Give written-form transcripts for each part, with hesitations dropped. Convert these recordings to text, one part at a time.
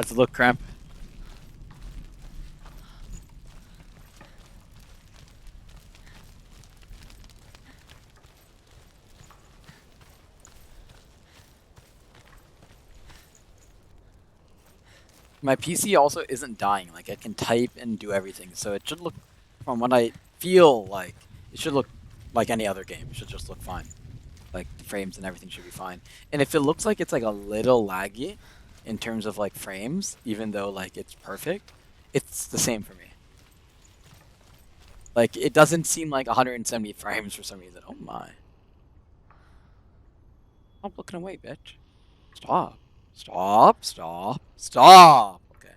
How's it look, Cramp? My PC also isn't dying. Like, I can type and do everything, so it should look, from what I feel like, it should look like any other game. It should just look fine. Like, the frames and everything should be fine. And if it looks like it's like a little laggy in terms of like frames, even though like it's perfect, it's the same for me. Like, it doesn't seem like 170 frames for some reason. Oh my. Stop looking away, bitch. Stop. Stop. Stop. Stop. Okay.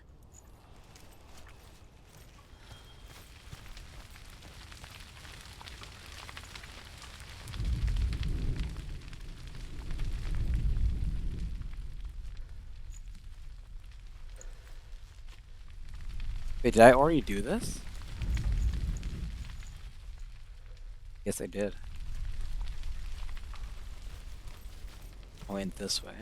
Wait, did I already do this? Yes, I did. I went this way.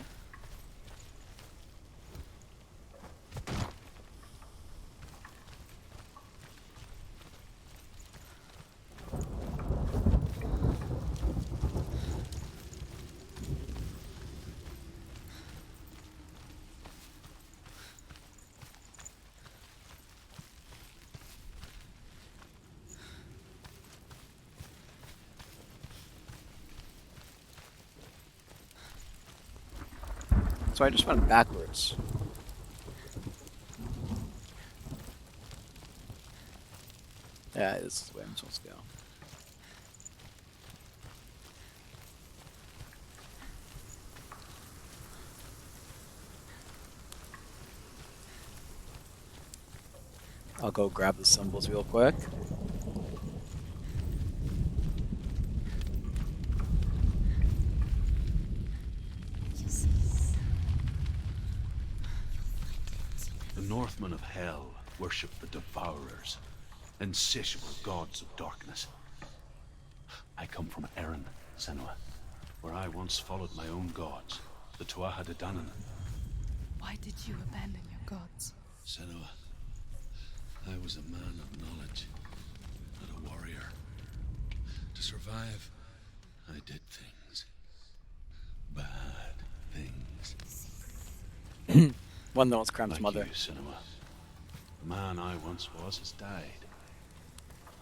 So I just went backwards. Yeah, this is the way I'm supposed to go. I'll go grab the symbols real quick. The Northmen of Hell worship the Devourers, insatiable gods of darkness. I come from Erin, Senua, where I once followed my own gods, the Tuatha De Danann. Why did you abandon your gods? Senua, I was a man of knowledge, not a warrior. To survive, I did things. Bad things. One that was Cramp's Like mother. you, Senua. The man I once was has died.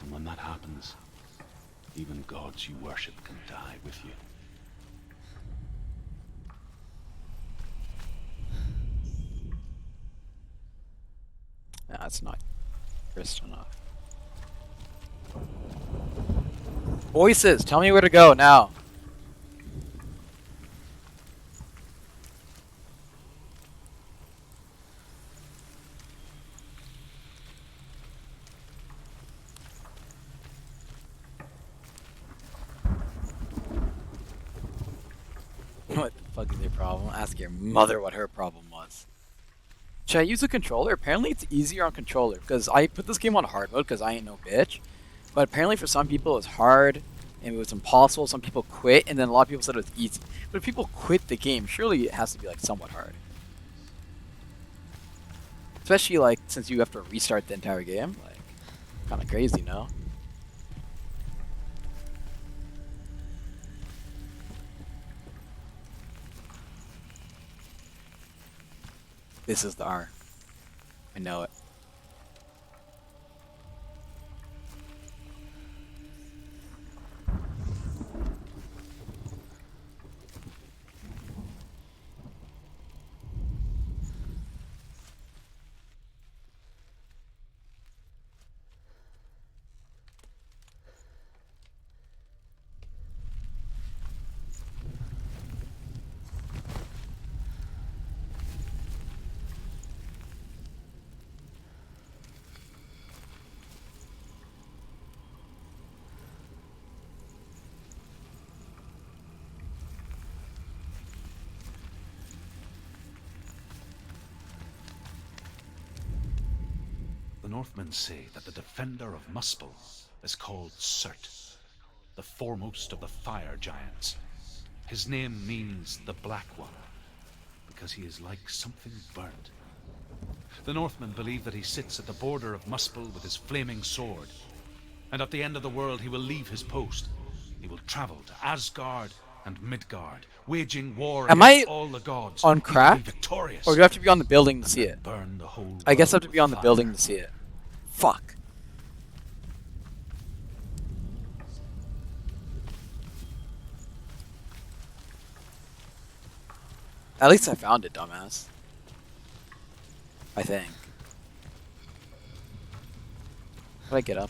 And when that happens, even gods you worship can die with you. Nah, that's not crisp enough. Voices, tell me where to go now. What the fuck is your problem? Ask your mother what her problem was. Should I use a controller? Apparently it's easier on controller, because I put this game on hard mode because I ain't no bitch. But apparently for some people it's hard, and it was impossible. Some people quit, and then a lot of people said it was easy. But if people quit the game, surely it has to be like somewhat hard. Especially like since you have to restart the entire game. Like, kind of crazy, no? This is the R. I know it. The Northmen say that the defender of Muspel is called Surt, the foremost of the fire giants. His name means the Black One, because he is like something burnt, The Northmen believe that he sits at the border of Muspel with his flaming sword. And at the end of the world he will leave his post. He will travel to Asgard and Midgard, waging war Am against I all the gods. on He will be crack? victorious. Or do I have to be on the building to and see then it? burn the whole I guess I have world to be on the with building fire. to see it. Fuck. At least I found it, dumbass. I think. How do I get up?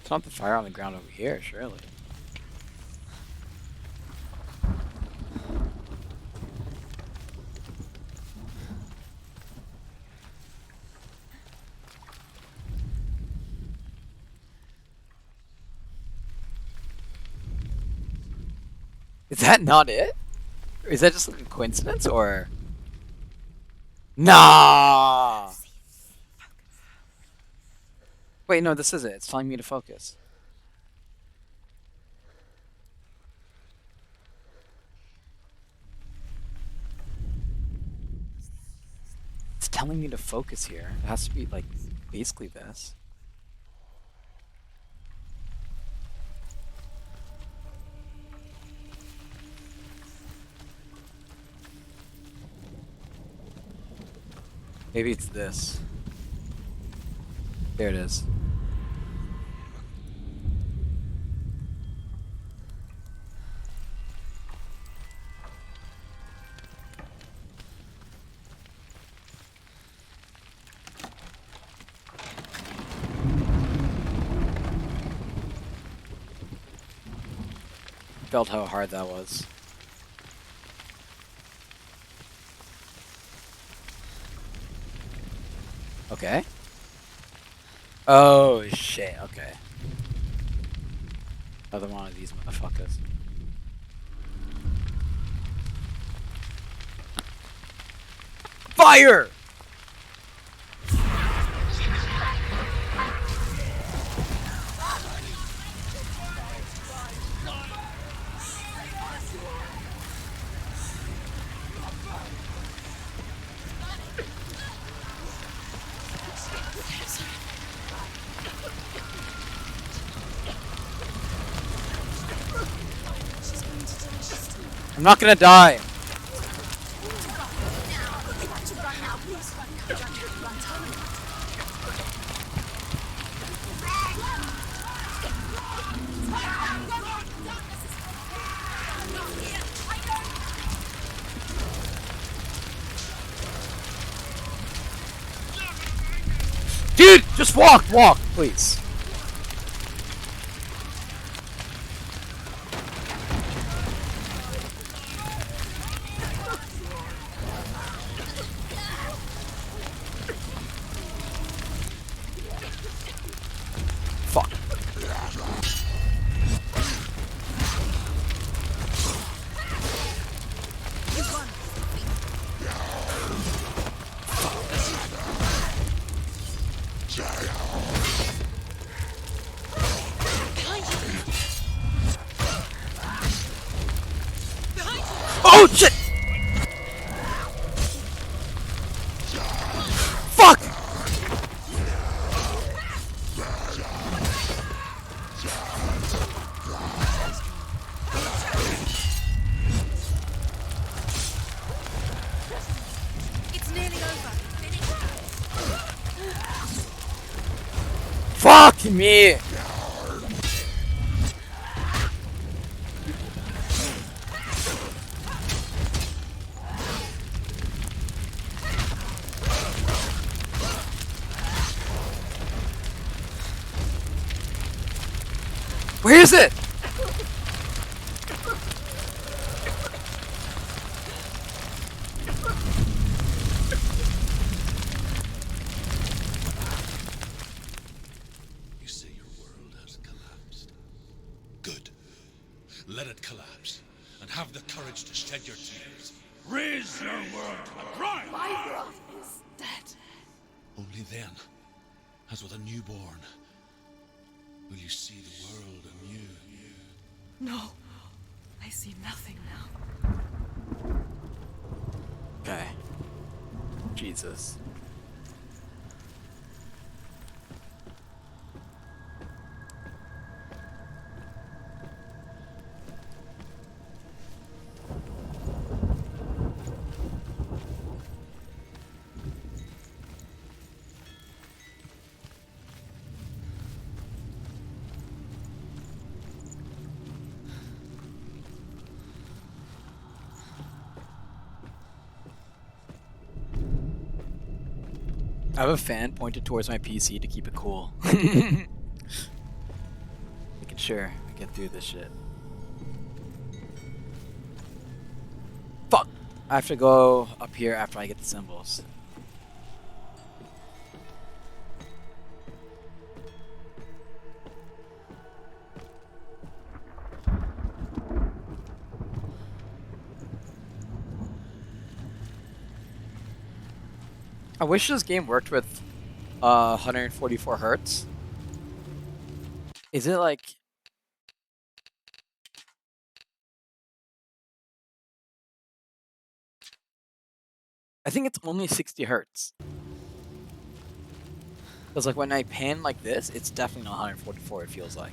It's not the fire on the ground over here, surely. Is that not it? Or is that just like a coincidence, or? Nah! Wait, no, this is it. It's telling me to focus. It's telling me to focus here. It has to be, like, basically this. Maybe it's this. There it is. Felt how hard that was. Okay. Oh shit, okay. Another one of these motherfuckers. Fire! I'm not gonna die. Dude, just walk, please. Fuck. Oh shit! Fuck! It's nearly over. Fuck me! Where is it? You say your world has collapsed. Good. Let it collapse, and have the courage to shed your tears. Raise your world to the ground! My world is dead. Only then, as with a newborn, will you see the world anew. No. I see nothing now. Okay. Jesus. I have a fan pointed towards my PC to keep it cool. Making sure I get through this shit. Fuck! I have to go up here after I get the symbols. I wish this game worked with 144 hertz. Is it like... I think it's only 60 hertz. Because like when I pan like this, it's definitely not 144, it feels like.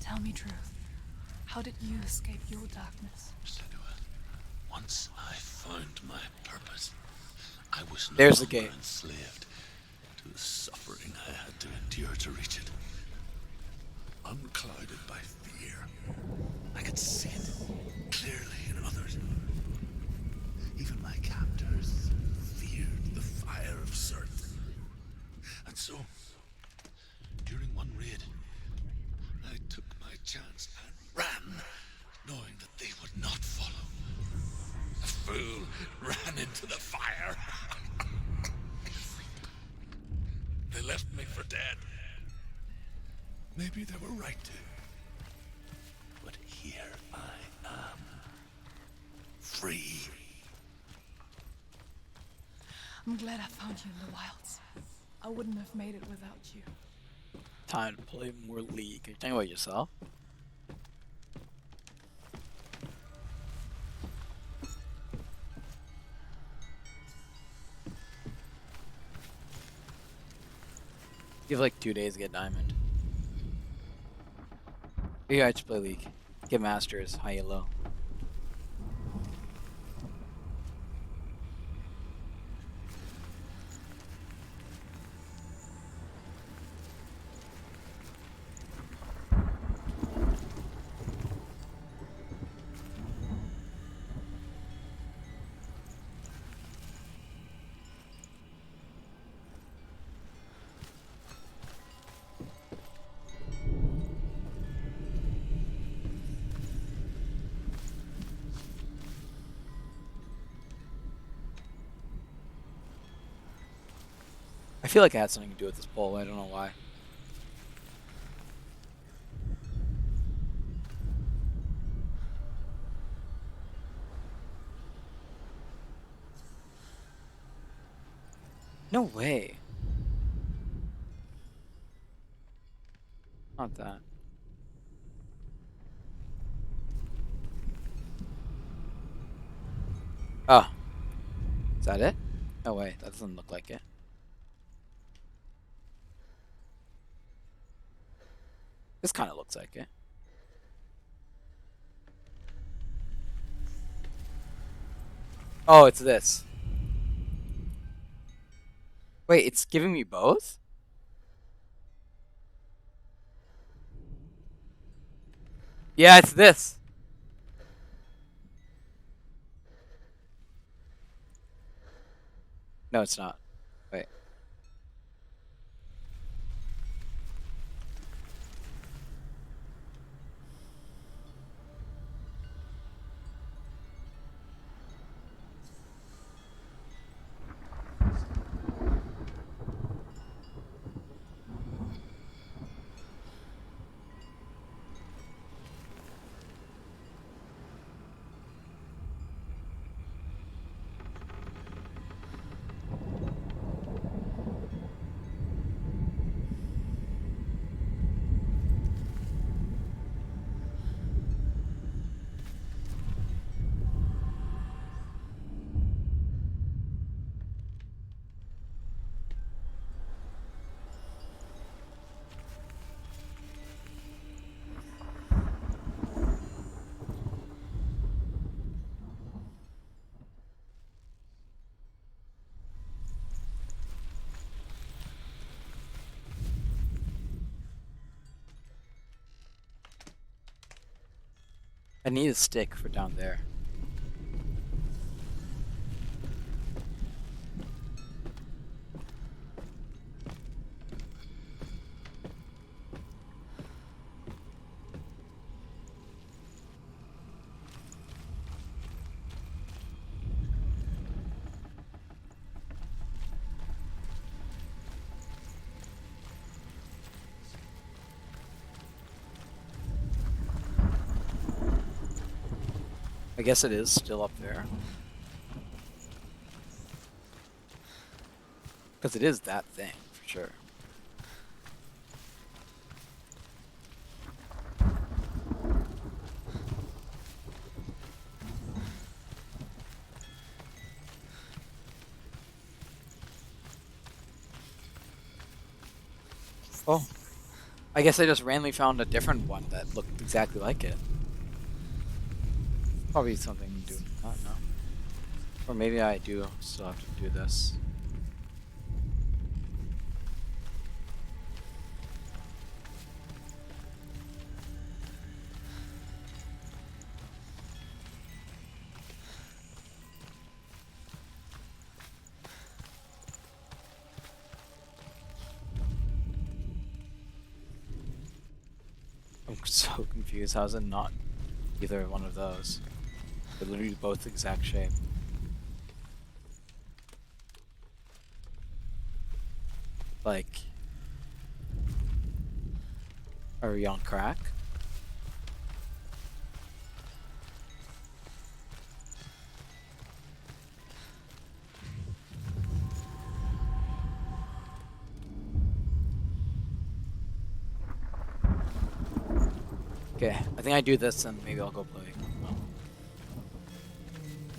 Tell me truth. How did you escape your darkness? Senua, once I found my purpose, I was no There's the longer gate. enslaved to the suffering I had to endure to reach it. Unclouded by fear, I could see it clearly in others. Even my captors feared the fire of Sirth. And so, during one raid, I took my chance and ran, knowing that they would not follow. The fool ran into the fire. They left me for dead. Maybe they were right to. But here I am. Free. I'm glad I found you in the wilds. I wouldn't have made it without you. Time to play more League. Are you talking about yourself? You have like 2 days to get Diamond. Yeah, I just play League. Get Masters, high and low. I feel like it had something to do with this poll. I don't know why. No way. Not that. Oh. Is that it? No way. That doesn't look like it. This kind of looks like it. Oh, it's this. Wait, it's giving me both? Yeah, it's this. No, it's not. Wait. I need a stick for down there. I guess it is still up there. Because it is that thing, for sure. Oh. I guess I just randomly found a different one that looked exactly like it. Probably something to do with that, no? Or maybe I do still have to do this. I'm so confused. How is it not either one of those? They're literally both the exact shape. Like, are we on crack? Okay, I think I do this and maybe I'll go play.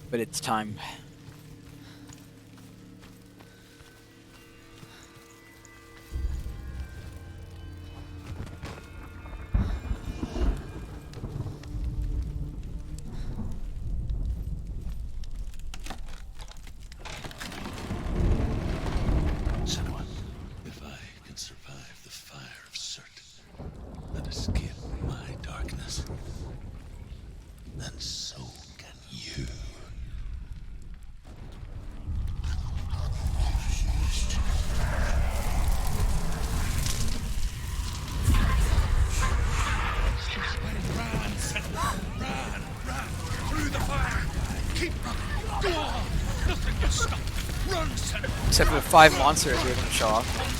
But it's time. Senua, if I can survive the fire of Surt and escape my darkness, then so can you. Run, Senua! Run! Through the fire! Keep running! Go on! Nothing can stop! Run, Senua! Except for the 5 monsters we're gonna show off.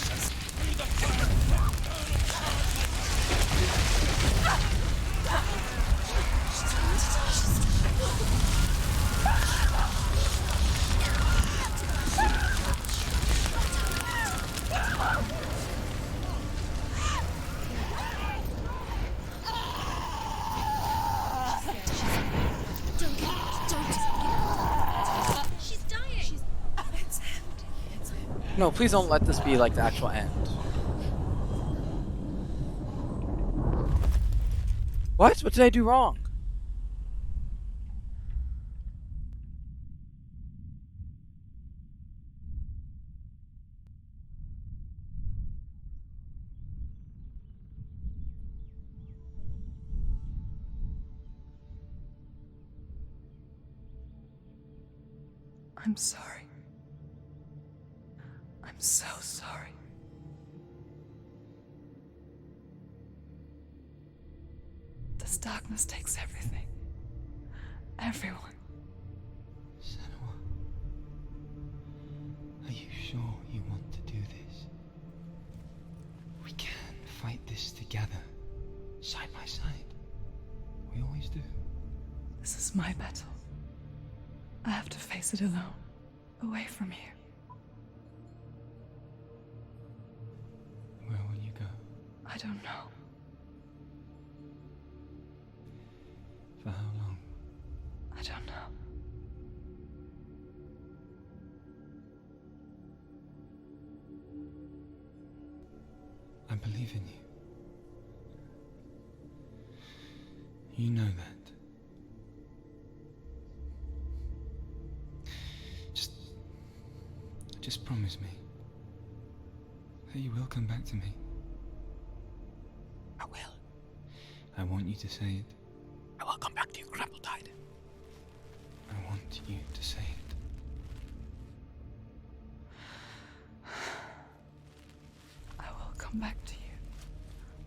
She's dying. It's empty. No, please don't let this be like the actual end. What? What did I do wrong? I'm sorry. I'm so sorry. This darkness takes everything. Everyone. Senua, are you sure you want to do this? We can fight this together, side by side. We always do. This is my battle. I have to face it alone, away from here. Where will you go? I don't know. For how long? I don't know. I believe in you. You know that. Just promise me that you will come back to me. I will. I want you to say it. I will come back to you, Grapple Tide. I want you to say it. I will come back to you.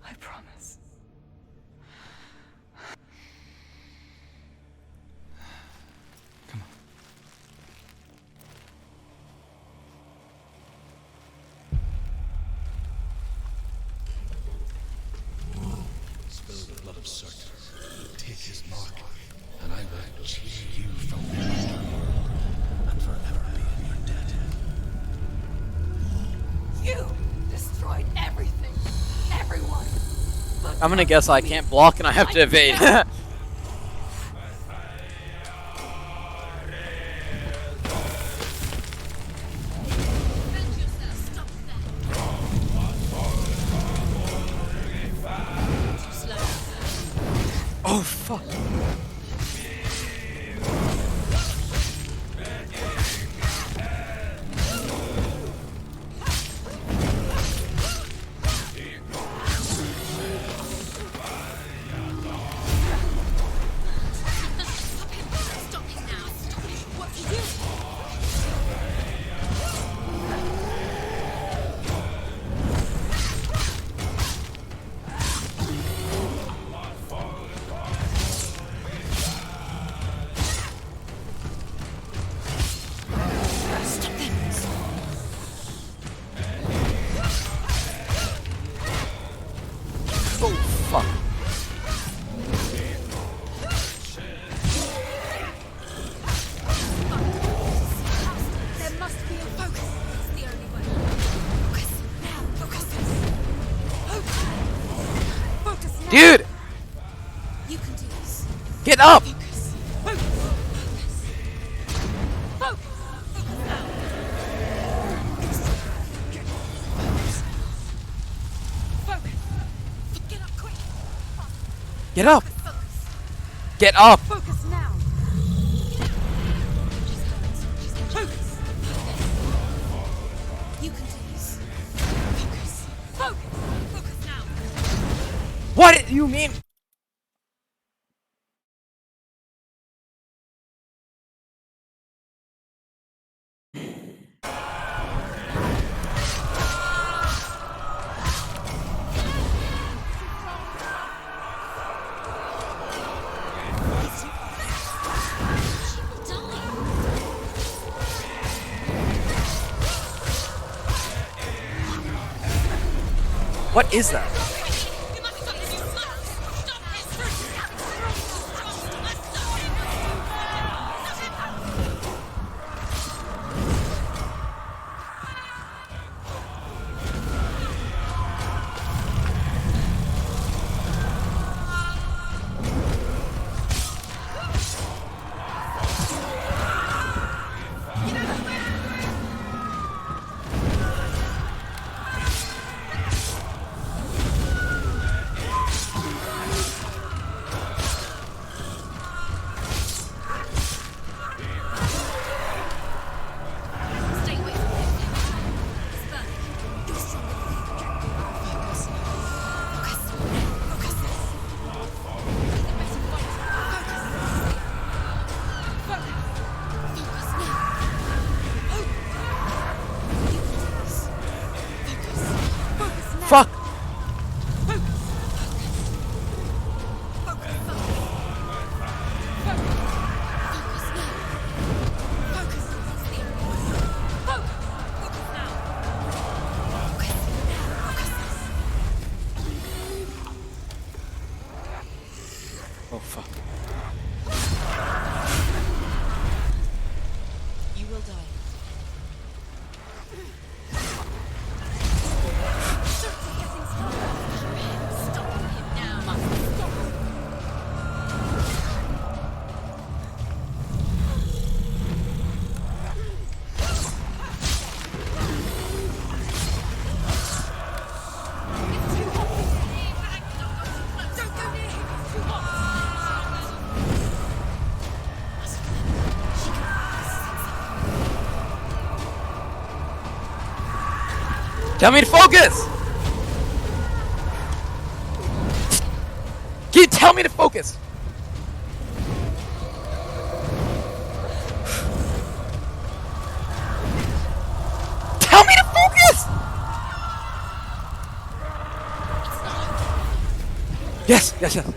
I promise. Come on. Spill the blood of Surt. Take his mark, and I will cheer you from the underworld and forever be in your debt. You destroyed everything. Everyone. But I'm gonna guess I can't block and I have to evade. Oh fuck. Oh fuck. There must be a focus. It's the only way. Focus now. Focus. Focus now. Dude! You can do this. Get up! Focus. Focus. Focus. Focus now. Focus. Get up quick. Get up! Focus. Get up! Focus now. Focus. You can do this. Focus. Focus. Focus now. What do you mean? What is that? You must stop this. Stop this. Oh fuck. You will die. Stop him now. Stop. It's too hot. Don't go near him. It's too hot. Tell me to focus! Can you tell me to focus? Tell me to focus! Yes, yes, yes.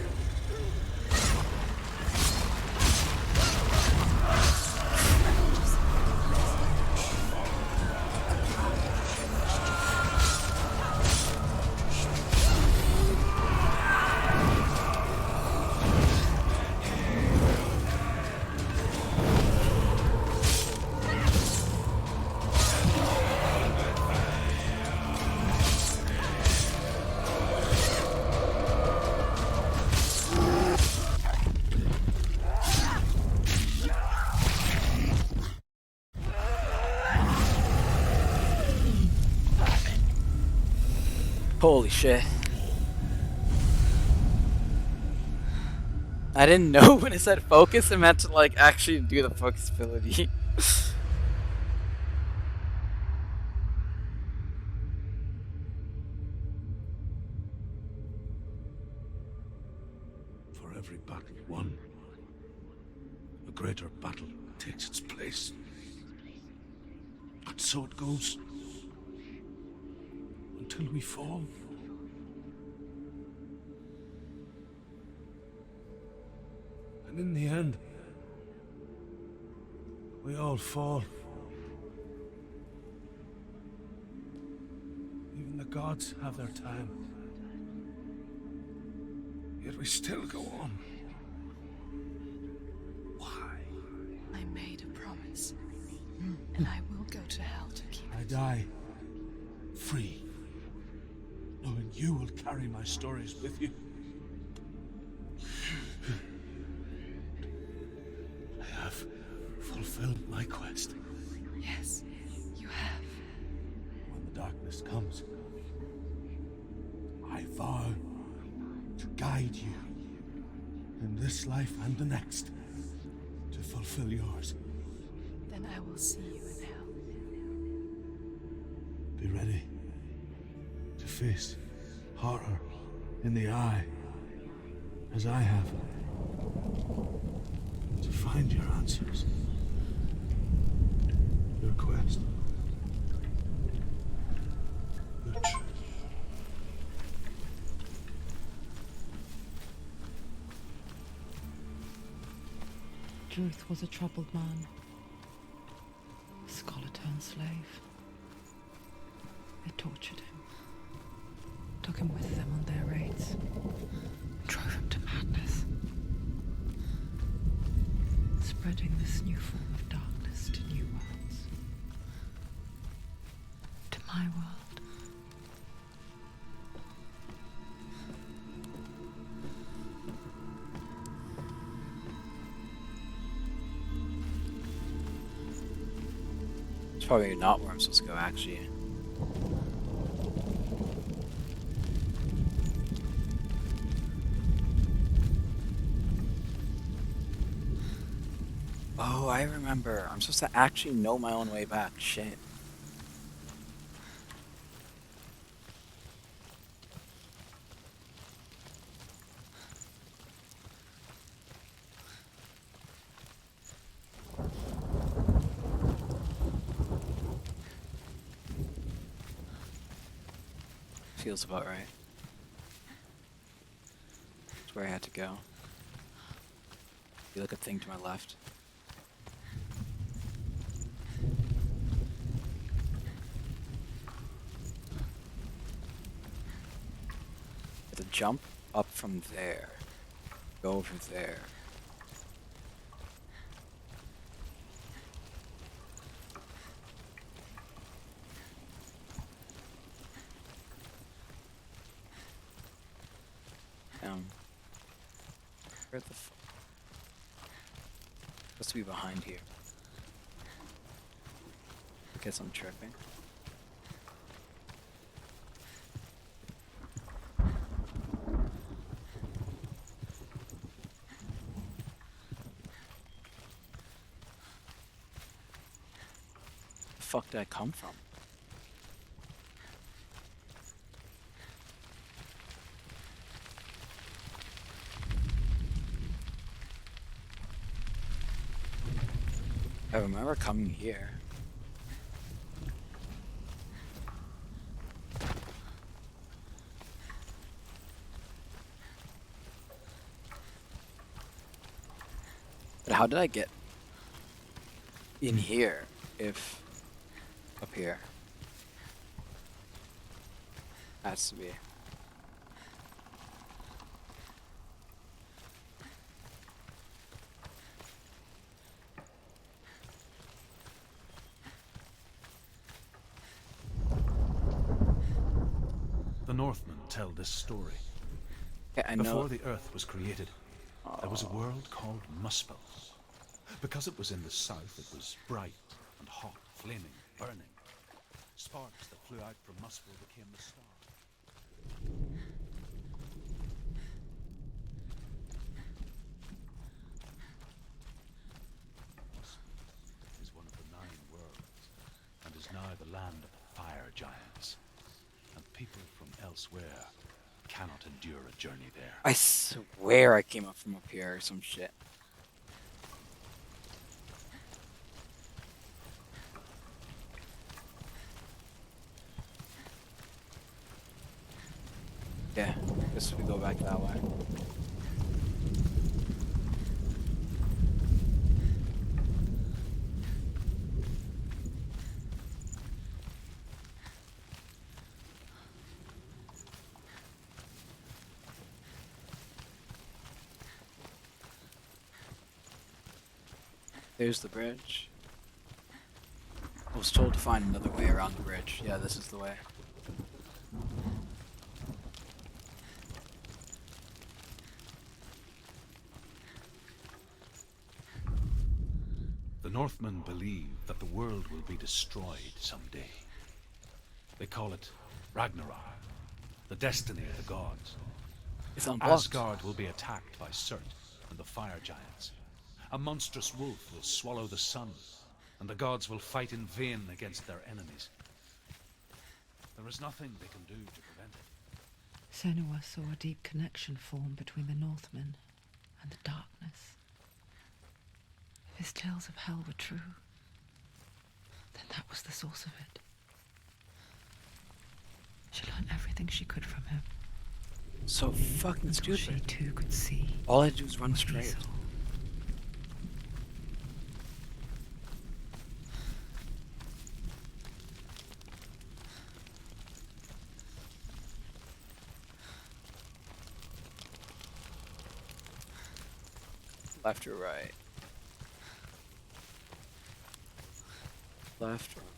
Holy shit. I didn't know when it said focus, it meant to like actually do the focus ability. For every battle won, a greater battle takes its place. And so it goes. Until we fall. And in the end, we all fall. Even the gods have their time. Yet we still go on. Why? I made a promise, and I will go to hell to keep I it. die free, knowing you will carry my stories with you. I have fulfilled my quest. Yes, you have. When the darkness comes, I vow to guide you in this life and the next to fulfill yours. Then I will see you in hell. Be ready to face horror in the eye, as I have, to find your answers, your quest, your truth. Druth was a troubled man, a scholar turned slave. They tortured him, took him with them on their raids, drove him to madness, spreading this new form of darkness to new worlds, to my world. It's probably not where I'm supposed to go, actually. Oh, I remember. I'm supposed to actually know my own way back. Shit. Feels about right. That's where I had to go. Feel like a thing to my left. With a jump up from there. Go over there. Where the fuck? Supposed to be behind here. I guess I'm tripping. The fuck did I come from? I remember coming here. But how did I get in here if up here? Has to be. The Northmen tell this story. Yeah, I know. Before the Earth was created, there was a world called Muspel. Because it was in the south, it was bright and hot, flaming, burning. Sparks that flew out from Muspel became the stars. Muspel is one of the 9 worlds, and is now the land of fire giants. And people from elsewhere cannot endure a journey there. I swear I came up from up here or some shit. Yeah, guess we go back that way. There's the bridge. I was told to find another way around the bridge. Yeah, this is the way. The Northmen believe that the world will be destroyed someday. They call it Ragnarok, the destiny of the gods. It's unblocked. Asgard will be attacked by Surt and the fire giants. A monstrous wolf will swallow the sun, and the gods will fight in vain against their enemies. There is nothing they can do to prevent it. Senuas saw a deep connection form between the Northmen and the darkness. If his tales of hell were true, then that was the source of it. She learned everything she could from him. So fucking Until she stupid. too could see. All I do is run what he straight. saw. Left or right? Left or right?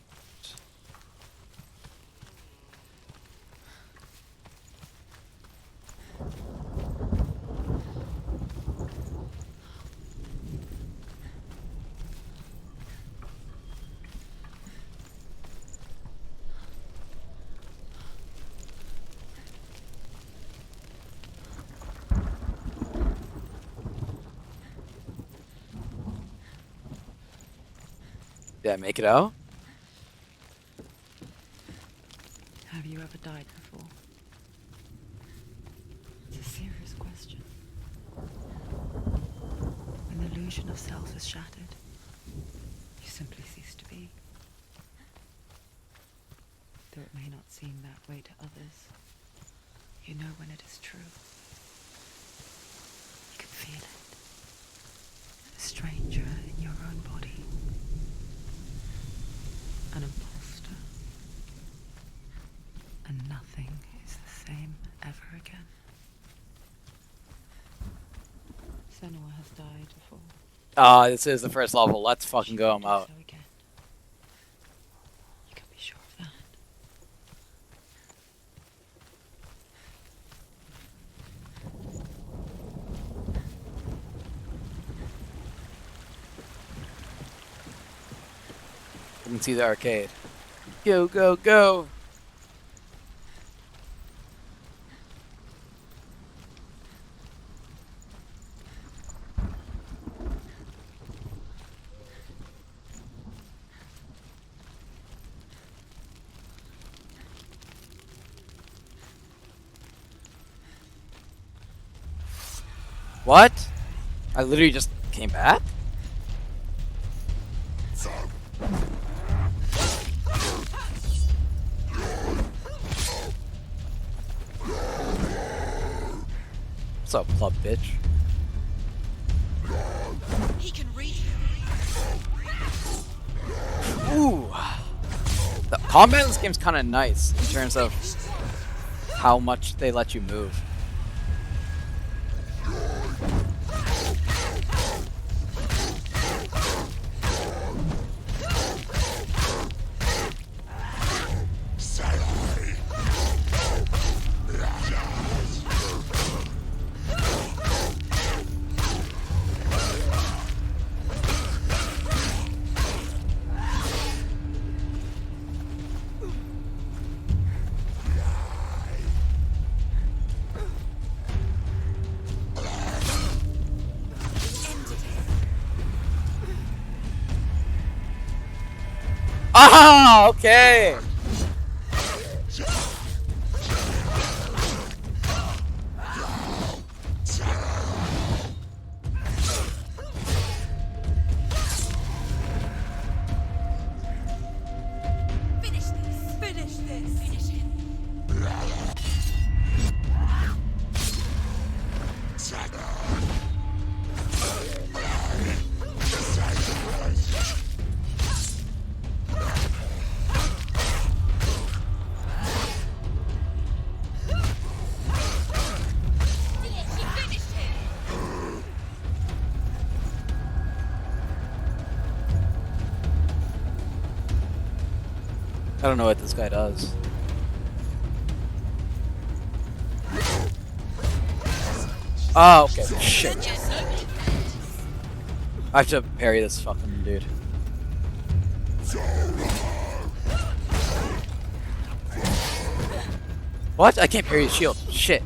Did I make it out? Have you ever died before? It's a serious question. When the illusion of self is shattered, you simply cease to be. Though it may not seem that way to others, you know when it is true. You can feel it. A stranger in your own body. An imposter. And nothing is the same ever again. Senua has died before. This is the first level. Let's fucking go. I'm Do out. so again. You can be sure of that. You can see the arcade. Go, go, go! What? I literally just came back? What's up, club bitch? He can read. Ooh! The combat in this game's kind of nice in terms of how much they let you move. Ah, okay. Finish this. Finish this. Finish him. She finished him. I don't know what this guy does. Oh, okay. Shit. I have to parry this fucking dude. What? I can't parry his shield. Shit.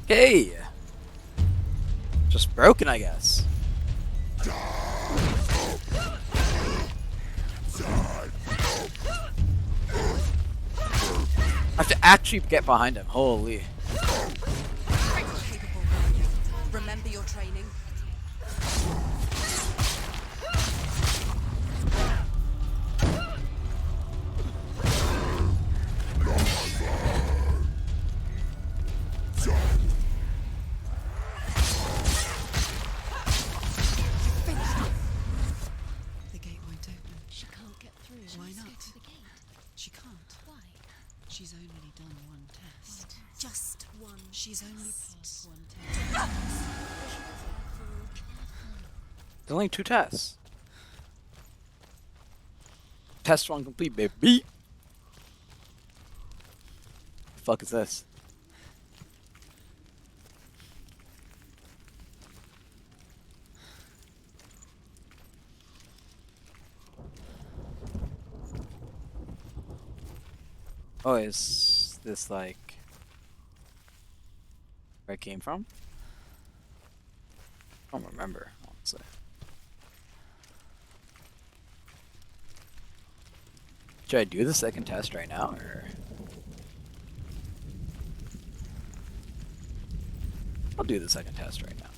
Okay. Just broken, I guess. I have to actually get behind him. Holy. Capable warrior. Remember your training. The gate won't open. She can't get through. Why Let's not? go through the gate. She can't. Why? She's only done one test. Just one. She's only passed one test. There's only 2 tests. Test 1 complete, baby. The fuck is this? Oh, is this like where I came from? I don't remember, honestly. Should I do the second test right now, or? I'll do the second test right now.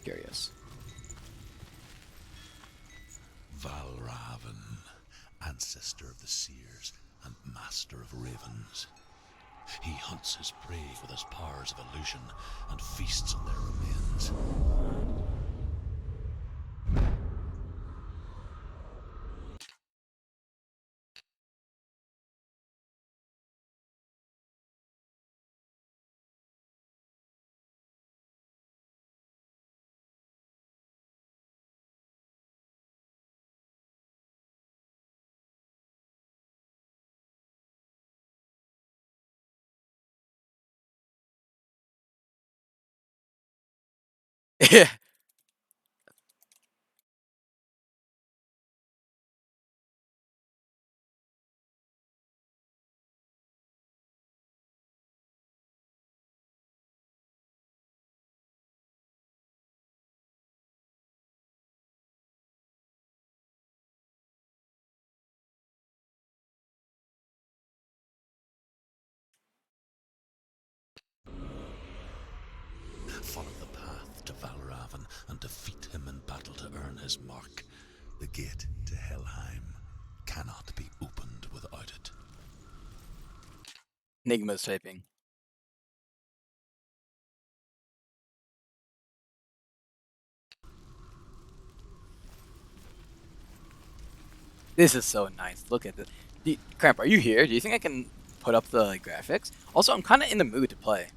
Curious. Valravan, ancestor of the seers and master of ravens. He hunts his prey with his powers of illusion and feasts on their remains. Yeah. Follow the path to Valravan and defeat him in battle to earn his mark. The gate to Helheim cannot be opened without it. Enigma's typing. This is so nice. Look at this. Cramp, are you here? Do you think I can put up the graphics? Also, I'm kind of in the mood to play.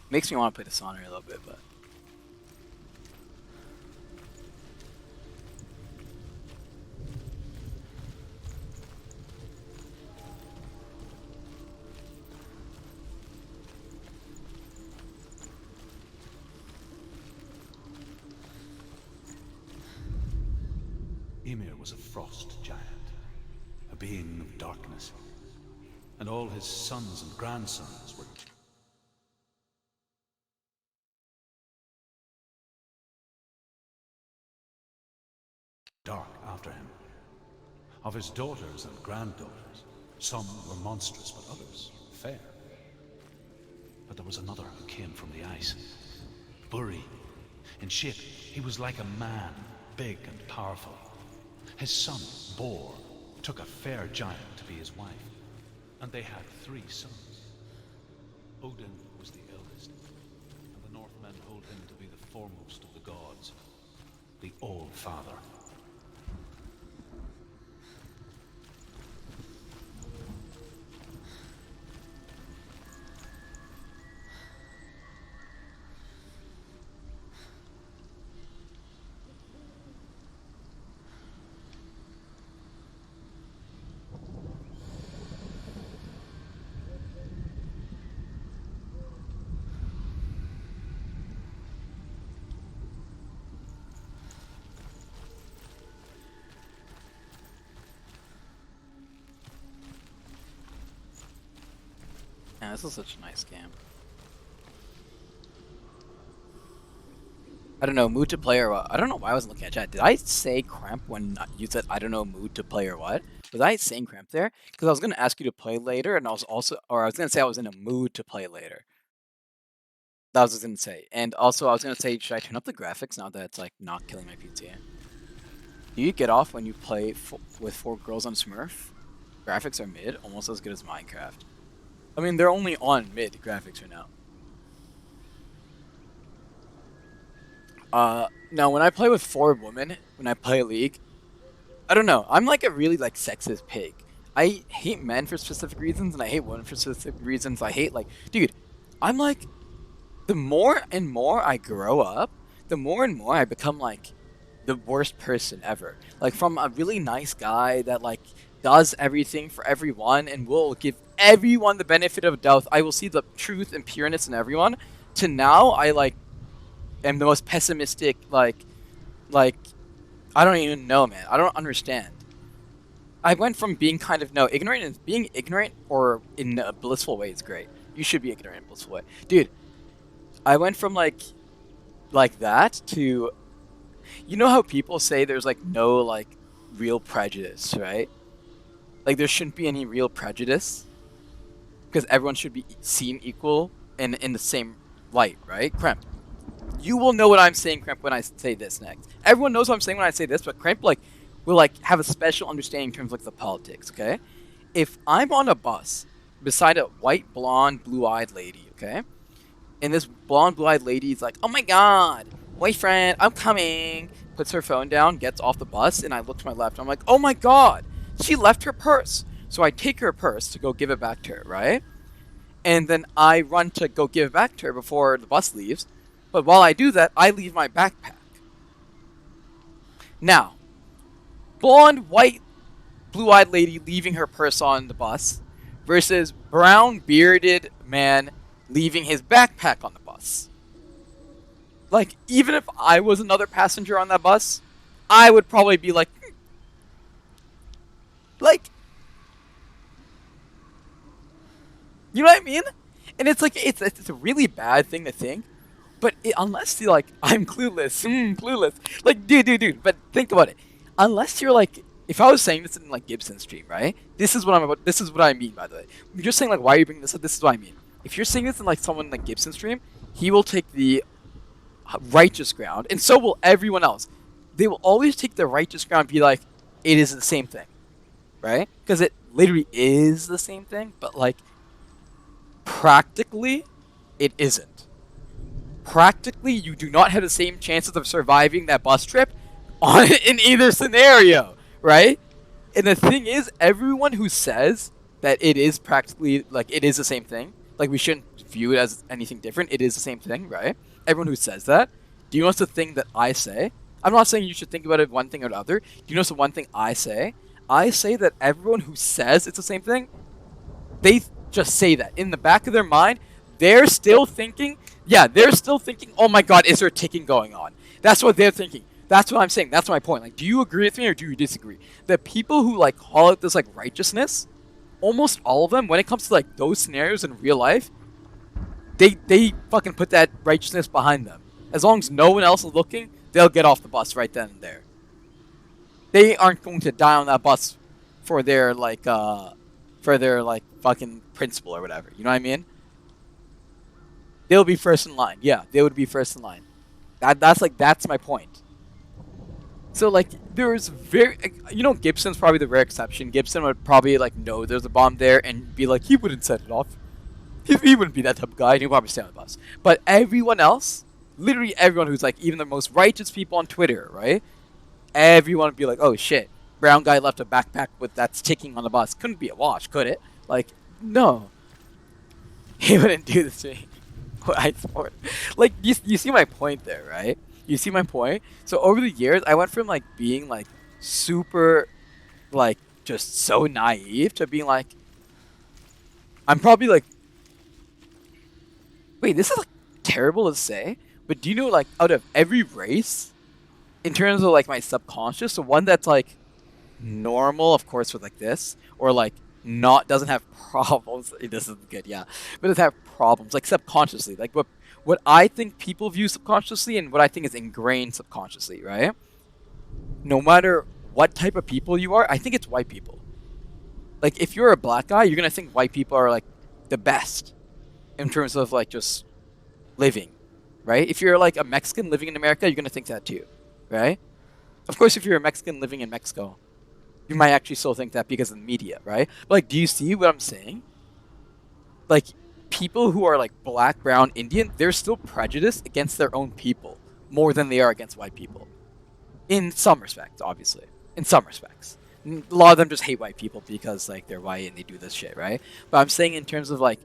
Makes me want to play Dishonored a little bit, but Ymir was a frost giant, a being of darkness, and all his sons and grandsons were dark after him. Of his daughters and granddaughters, some were monstrous, but others fair. But there was another who came from the ice. Buri. In shape, he was like a man, big and powerful. His son, Bor, took a fair giant to be his wife, and they had 3 sons. Odin was the eldest, and the Northmen hold him to be the foremost of the gods, the All-Father. yeah, this is such a nice game. I don't know, mood to play or what? I don't know why I wasn't looking at chat. Did I say cramp when you said I don't know mood to play or what? Was I saying cramp there? Because I was gonna ask you to play later, and I was also, or I was gonna say I was in a mood to play later. That was what I was gonna say, and also I was gonna say, should I turn up the graphics now that it's like not killing my PC? Do you get off when you play with 4 girls on Smurf? Graphics are mid, almost as good as Minecraft. I mean, they're only on mid graphics right now. Now when I play with 4 women, when I play League, I don't know. I'm like a really like sexist pig. I hate men for specific reasons, and I hate women for specific reasons. I hate like, dude, I'm like, the more and more I grow up, the more and more I become like the worst person ever. Like from a really nice guy that like does everything for everyone and will give everyone the benefit of doubt. I will see the truth and pureness in everyone. To now, I like am the most pessimistic. Like I don't even know, man. I don't understand. I went from being kind of no ignorant and being ignorant or in a blissful way is great. You should be ignorant in a blissful way, dude. I went from like that to, you know how people say there's like no like real prejudice, right? Like there shouldn't be any real prejudice because everyone should be seen equal and in the same light, right? Cramp. You will know what I'm saying, Crimp, when I say this next. Everyone knows what I'm saying when I say this, but Crimp like will like have a special understanding in terms of like the politics. Okay, if I'm on a bus beside a white, blonde, blue-eyed lady, okay, and this blonde, blue-eyed lady is like, "Oh my god, boyfriend, I'm coming," puts her phone down, gets off the bus, and I look to my left. I'm like, "Oh my god, she left her purse." So I take her purse to go give it back to her, right? And then I run to go give it back to her before the bus leaves. But while I do that, I leave my backpack. Now, blonde, white, blue-eyed lady leaving her purse on the bus versus brown, bearded man leaving his backpack on the bus. Like, even if I was another passenger on that bus, I would probably be like, like, you know what I mean? And it's like, it's a really bad thing to think. But unless you're like, I'm clueless, clueless. Like, dude. But think about it. Unless you're like, if I was saying this in like Gibson's stream, right? This is what I'm about. This is what I mean, by the way. You're saying like, why are you bringing this up? This is what I mean. If you're saying this in like someone like Gibson's stream, he will take the righteous ground, and so will everyone else. They will always take the righteous ground and be like, it is the same thing, right? Because it literally is the same thing, but like, practically, it isn't. Practically, you do not have the same chances of surviving that bus trip in either scenario, right? And the thing is, everyone who says that it is practically, like, it is the same thing, like, we shouldn't view it as anything different, it is the same thing, right? Everyone who says that, do you know what's the thing that I say? I'm not saying you should think about it one thing or the other. Do you know what's the one thing I say? I say that everyone who says it's the same thing, they just say that. In the back of their mind, they're still thinking, oh my god, is there ticking going on? That's what they're thinking. That's what I'm saying. That's my point. Like, do you agree with me or do you disagree? The people who like call it this like righteousness, almost all of them, when it comes to like those scenarios in real life, they fucking put that righteousness behind them. As long as no one else is looking, they'll get off the bus right then and there. They aren't going to die on that bus for their like fucking principle or whatever. You know what I mean? They'll be first in line. Yeah, they would be first in line. That's my point. So like there's Gibson's probably the rare exception. Gibson would probably like know there's a bomb there and be like, he wouldn't set it off. He wouldn't be that type of guy, and he'd probably stay on the bus. But everyone else, literally everyone who's like even the most righteous people on Twitter, right? Everyone would be like, oh shit, brown guy left a backpack that's ticking on the bus. Couldn't be a watch, could it? Like, no. He wouldn't do this to me. I support. Like, you see my point there, right? You see my point? So over the years, I went from like being like super, like just so naive to being like, I'm probably like, wait, this is like terrible to say, but do you know like out of every race, in terms of like my subconscious, the one that's like normal, of course, with like this, or like doesn't have problems. This is good, yeah, but doesn't have problems like subconsciously, like what I think people view subconsciously and what I think is ingrained subconsciously, right? No matter what type of people you are, I think it's white people. Like if you're a black guy, you're gonna think white people are like the best in terms of like just living, right? If you're like a Mexican living in America, you're gonna think that too, right? Of course, if you're a Mexican living in Mexico, you might actually still think that because of the media, right? But like, do you see what I'm saying? Like, people who are like black, brown, Indian, they're still prejudiced against their own people more than they are against white people. In some respects, obviously. In some respects. A lot of them just hate white people because like they're white and they do this shit, right? But I'm saying in terms of like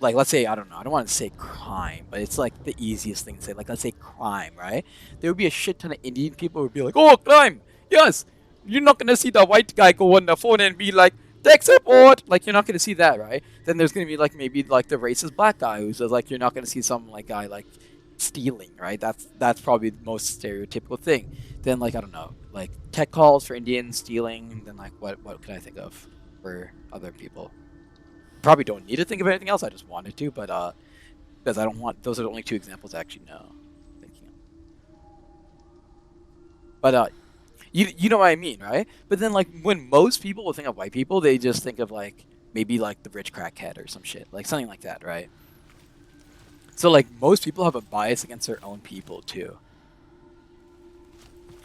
let's say, I don't know, I don't want to say crime, but it's like the easiest thing to say. Like, let's say crime, right? There would be a shit ton of Indian people who would be like, oh, crime! Yes! You're not going to see the white guy go on the phone and be like, tech support! Like, you're not going to see that, right? Then there's going to be like maybe like the racist black guy who says like, you're not going to see some like guy like stealing, right? That's probably the most stereotypical thing. Then like, I don't know, like tech calls for Indians, stealing, then like what can I think of for other people? Probably don't need to think of anything else. I just wanted to, but because I don't want. Those are the only two examples I actually know. Thinking of. But you know what I mean, right? But then like when most people will think of white people, they just think of like maybe like the rich crackhead or some shit, like something like that, right? So like most people have a bias against their own people too,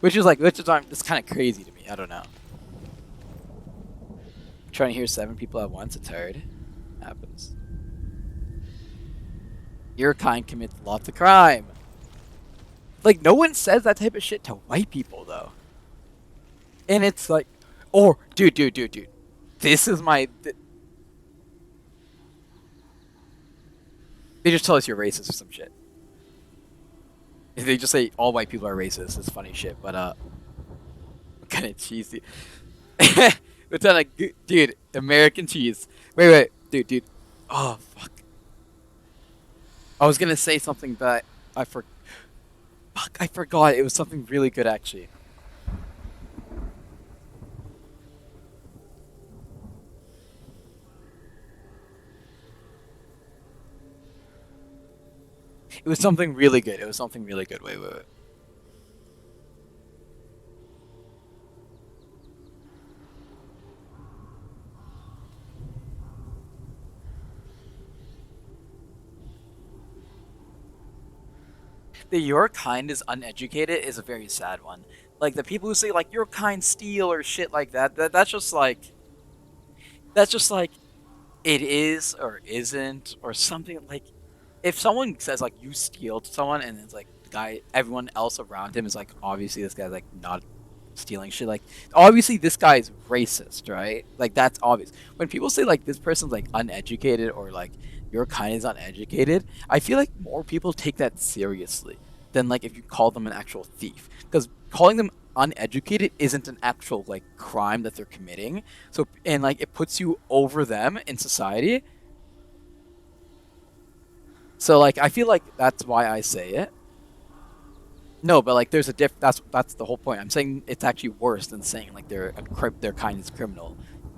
which is it's kind of crazy to me. I don't know. Trying to hear 7 people at once, it's hard. Happens. Your kind commits lots of crime. Like no one says that type of shit to white people though. And it's like, oh, dude. This is my. They just tell us you're racist or some shit. They just say all white people are racist. It's funny shit, but kind of cheesy. It's on like, dude, American cheese. Wait, dude. Oh fuck. I was gonna say something, but I for. Fuck, I forgot. It was something really good actually. It was something really good. It was something really good. Wait. The your kind is uneducated is a very sad one. Like the people who say like your kind steal or shit like that. That's just like it is or isn't or something like if someone says like you steal to someone and it's like the guy everyone else around him is like obviously this guy's like not stealing shit like obviously this guy is racist, right? Like that's obvious. When people say like this person's like uneducated or like your kind is uneducated, I feel like more people take that seriously than like if you call them an actual thief, because calling them uneducated isn't an actual like crime that they're committing. So and like it puts you over them in society. So like I feel like that's why I say it. No, but like there's a that's the whole point. I'm saying it's actually worse than saying like their kind is criminal,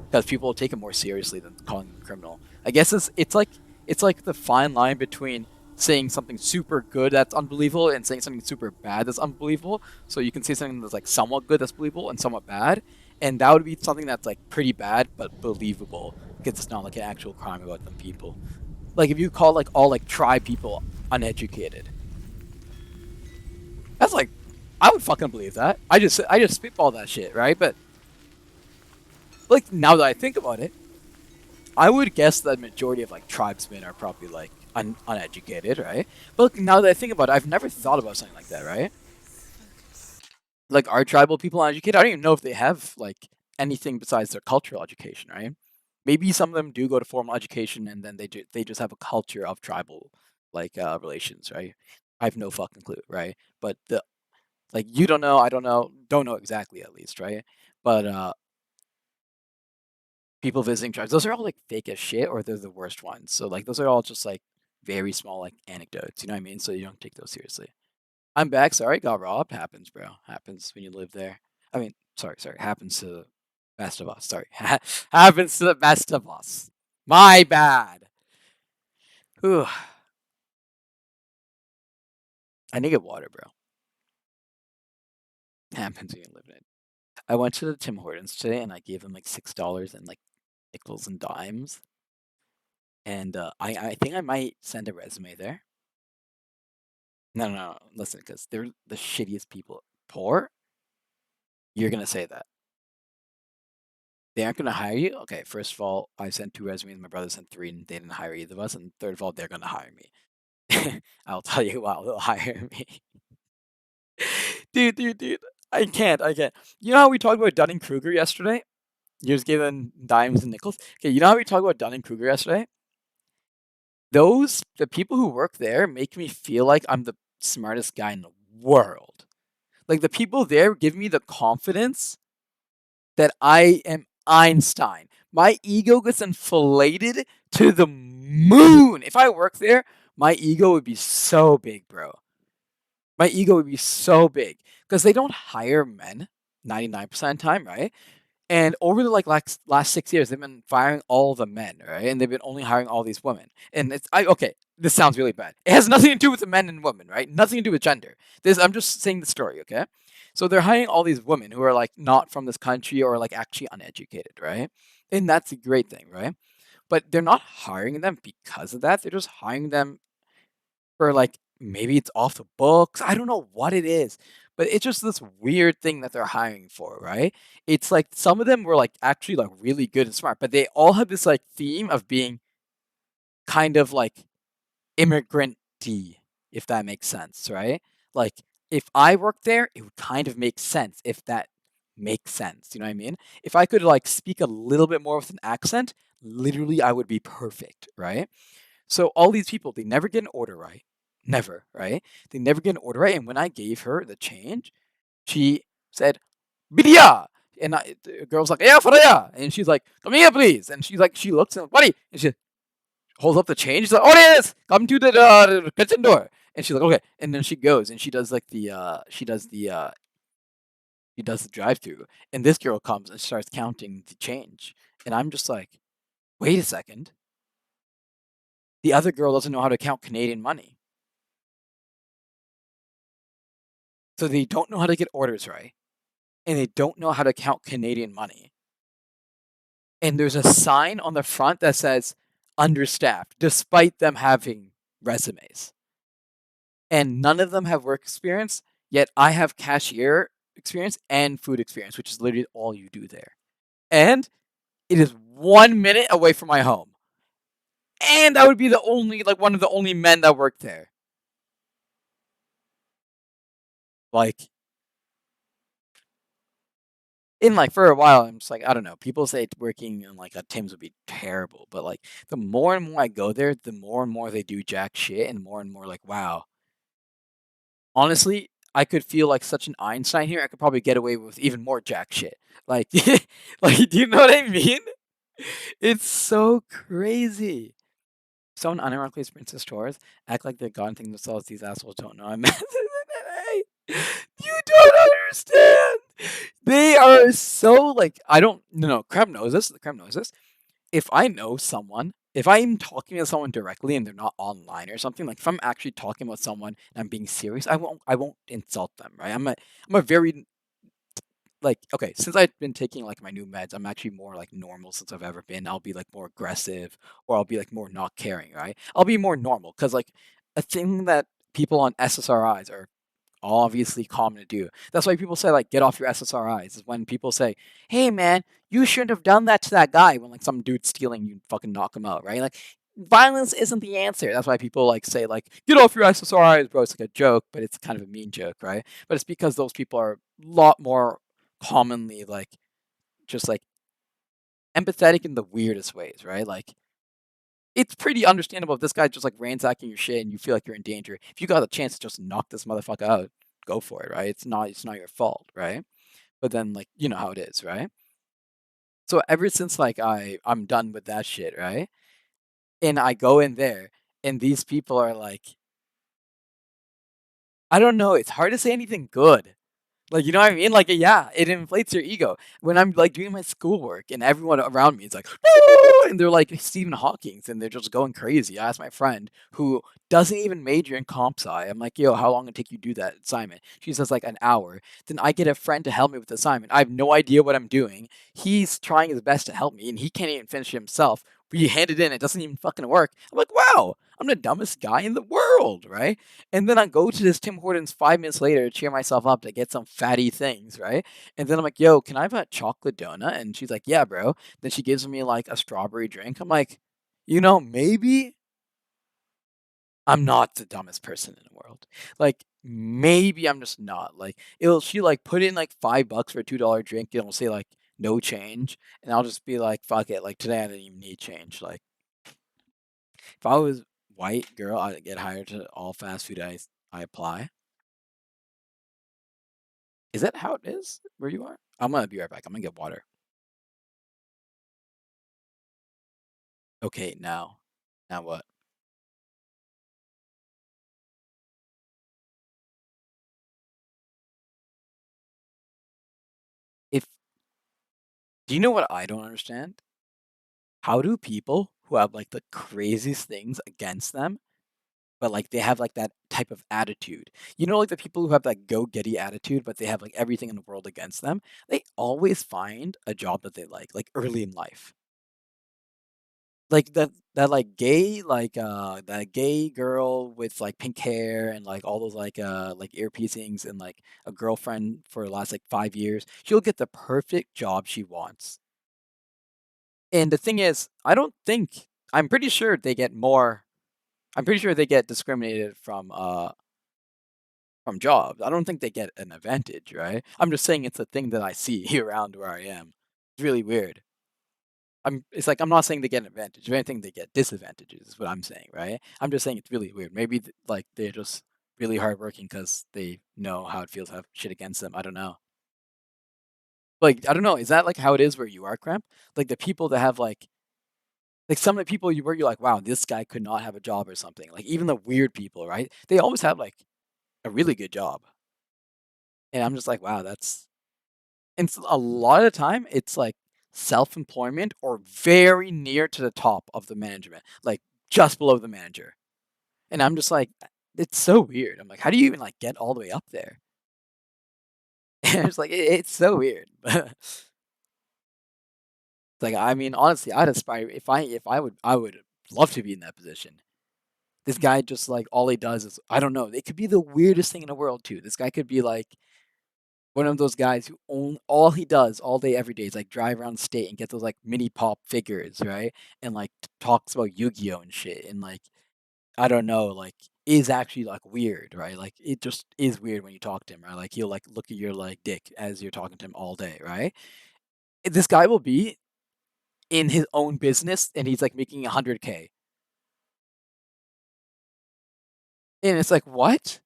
because people will take it more seriously than calling them criminal. I guess it's like the fine line between saying something super good that's unbelievable and saying something super bad that's unbelievable. So you can say something that's like somewhat good that's believable and somewhat bad, and that would be something that's like pretty bad but believable because it's not like an actual crime about them people. Like if you call like all like tribe people uneducated, that's like I would fucking believe that. I just spitball that shit, right? But like now that I think about it, I would guess that majority of like tribesmen are probably like uneducated, right? But like, now that I think about it, I've never thought about something like that, right? Like are tribal people uneducated? I don't even know if they have like anything besides their cultural education, right? Maybe some of them do go to formal education and then they just have a culture of tribal like relations, right? I have no fucking clue, right? But the like you don't know, I don't know exactly at least, right? But people visiting tribes, those are all like fake as shit, or they're the worst ones. So like those are all just like very small like anecdotes, you know what I mean? So you don't take those seriously. I'm back. Sorry, got robbed. Happens, bro. Happens when you live there. I mean, sorry. Happens to the best of us. Sorry, happens to the best of us. My bad. Whew. I need to get water, bro. Happens when you live in it. I went to the Tim Hortons today and I gave them like $6 and like nickels and dimes. And I think I might send a resume there. No. Listen, because they're the shittiest people. Poor? You're gonna say that. They aren't gonna hire you? Okay, first of all, I sent 2 resumes, my brother sent 3, and they didn't hire either of us. And third of all, they're gonna hire me. I'll tell you what, they'll hire me. Dude. I can't. You know how we talked about Dunning Kruger yesterday? You was given dimes and nickels. Okay, you know how we talked about Dunning Kruger yesterday? The people who work there make me feel like I'm the smartest guy in the world. Like the people there give me the confidence that I am Einstein. My ego gets inflated to the moon. If I work there, my ego would be so big, bro. My ego would be so big because they don't hire men 99% of the time, right? And over the like last 6 years, they've been firing all the men, right? And they've been only hiring all these women. And it's okay. This sounds really bad. It has nothing to do with the men and women, right? Nothing to do with gender. This I'm just saying the story, okay? So they're hiring all these women who are like not from this country or like actually uneducated, right? And that's a great thing, right? But they're not hiring them because of that. They're just hiring them or like maybe it's off the books. I don't know what it is, but it's just this weird thing that they're hiring for, right? It's like some of them were like actually like really good and smart, but they all have this like theme of being kind of like immigrant-y, if that makes sense, right? Like if I worked there, it would kind of make sense if that makes sense. You know what I mean? If I could like speak a little bit more with an accent, literally I would be perfect, right? So all these people, they never get an order right. Never, right? They never get an order right. And when I gave her the change, she said, Bidia! And the girl's like, yeah, for ya. And she's like, come here, please. And she's like, she looks and buddy, and she holds up the change. She's like, oh yes, come to the kitchen door. And she's like, okay. And then she goes and she does like she does the drive through. And this girl comes and starts counting the change. And I'm just like, wait a second. The other girl doesn't know how to count Canadian money. So they don't know how to get orders right. And they don't know how to count Canadian money. And there's a sign on the front that says understaffed, despite them having resumes. And none of them have work experience, yet I have cashier experience and food experience, which is literally all you do there. And it is 1 minute away from my home. And I would be the only, like, one of the only men that work there. Like, in like for a while, I'm just like, I don't know. People say working in like a Tim's would be terrible, but like the more and more I go there, the more and more they do jack shit, and more like, wow. Honestly, I could feel like such an Einstein here. I could probably get away with even more jack shit. Like, like, do you know what I mean? It's so crazy. Someone unironically sprints to stores, act like they're God and think themselves. These assholes don't know I'm massive in NA. You don't understand. They are so like I don't no Crab knows this. Crab knows this. If I know someone, if I'm talking to someone directly and they're not online or something, like if I'm actually talking about someone and I'm being serious, I won't insult them, right? I'm a very like okay, since I've been taking like my new meds, I'm actually more like normal since I've ever been. I'll be like more aggressive or I'll be like more not caring, right? I'll be more normal because like a thing that people on SSRIs are obviously common to do. That's why people say like get off your SSRIs. Is when people say, "Hey man, you shouldn't have done that to that guy." When like some dude's stealing, you fucking knock him out, right? Like violence isn't the answer. That's why people like say like get off your SSRIs, bro. It's like a joke, but it's kind of a mean joke, right? But it's because those people are a lot more commonly like just like empathetic in the weirdest ways, right? Like it's pretty understandable if this guy just like ransacking your shit and you feel like you're in danger. If you got a chance to just knock this motherfucker out, go for it, right? It's not your fault, right? But then like you know how it is, right? So ever since like I'm done with that shit, right? And I go in there and these people are like I don't know, it's hard to say anything good. Like, you know what I mean? Like, yeah, it inflates your ego. When I'm like doing my schoolwork and everyone around me is like, "Woo!" And they're like Stephen Hawking's and they're just going crazy. I asked my friend who doesn't even major in comp sci. I'm like, yo, how long did it take you to do that assignment? She says like an hour. Then I get a friend to help me with the assignment. I have no idea what I'm doing. He's trying his best to help me and he can't even finish it himself. We hand it in, it doesn't even fucking work. I'm like, wow, I'm the dumbest guy in the world, right? And then I go to this Tim Hortons 5 minutes later to cheer myself up to get some fatty things, right? And then I'm like, yo, can I have a chocolate donut? And she's like, yeah, bro. Then she gives me like a strawberry drink. I'm like, maybe I'm not the dumbest person in the world. Like, maybe I'm just not. Like, she like put in like $5 for a $2 drink. It'll say like no change. And I'll just be like, fuck it. Like, today I didn't even need change. Like, if I was white girl, I'd get hired to all fast food I apply. Is that how it is where you are? I'm gonna be right back. I'm gonna get water. Okay, now what? If do you know what I don't understand? How do people who have like the craziest things against them, but like they have like that type of attitude? Like the people who have that go-getty attitude, but they have like everything in the world against them. They always find a job that they like early in life. Like that like gay that gay girl with like pink hair and like all those like ear piercings and like a girlfriend for the last like 5 years. She'll get the perfect job she wants. And the thing is, I don't think I'm pretty sure they get more. I'm pretty sure they get discriminated from jobs. I don't think they get an advantage, right? I'm just saying it's a thing that I see around where I am. It's really weird. It's like I'm not saying they get an advantage. If anything, they get disadvantages. Is what I'm saying, right? I'm just saying it's really weird. Maybe like they're just really hardworking because they know how it feels to have shit against them. I don't know. Like I don't know. Is that like how it is where you are, Cramp? Like the people that have like some of the people where you're like, wow, this guy could not have a job or something. Like even the weird people, right? They always have like a really good job, and I'm just like, wow, that's and a lot of the time it's like self-employment or very near to the top of the management, like just below the manager. And I'm just like, it's so weird. I'm like, how do you even like get all the way up there? And it's like it's so weird. Like I mean, honestly, I'd aspire if I would love to be in that position. This guy just like all he does is I don't know. It could be the weirdest thing in the world too. This guy could be like one of those guys who own all he does all day every day is like drive around the state and get those like mini pop figures, right? And like talks about Yu-Gi-Oh and shit and like I don't know, like is actually like weird, right? Like it just is weird when you talk to him, right? Like he'll like look at your like dick as you're talking to him all day, right? This guy will be in his own business and he's like making 100K. And it's like, what?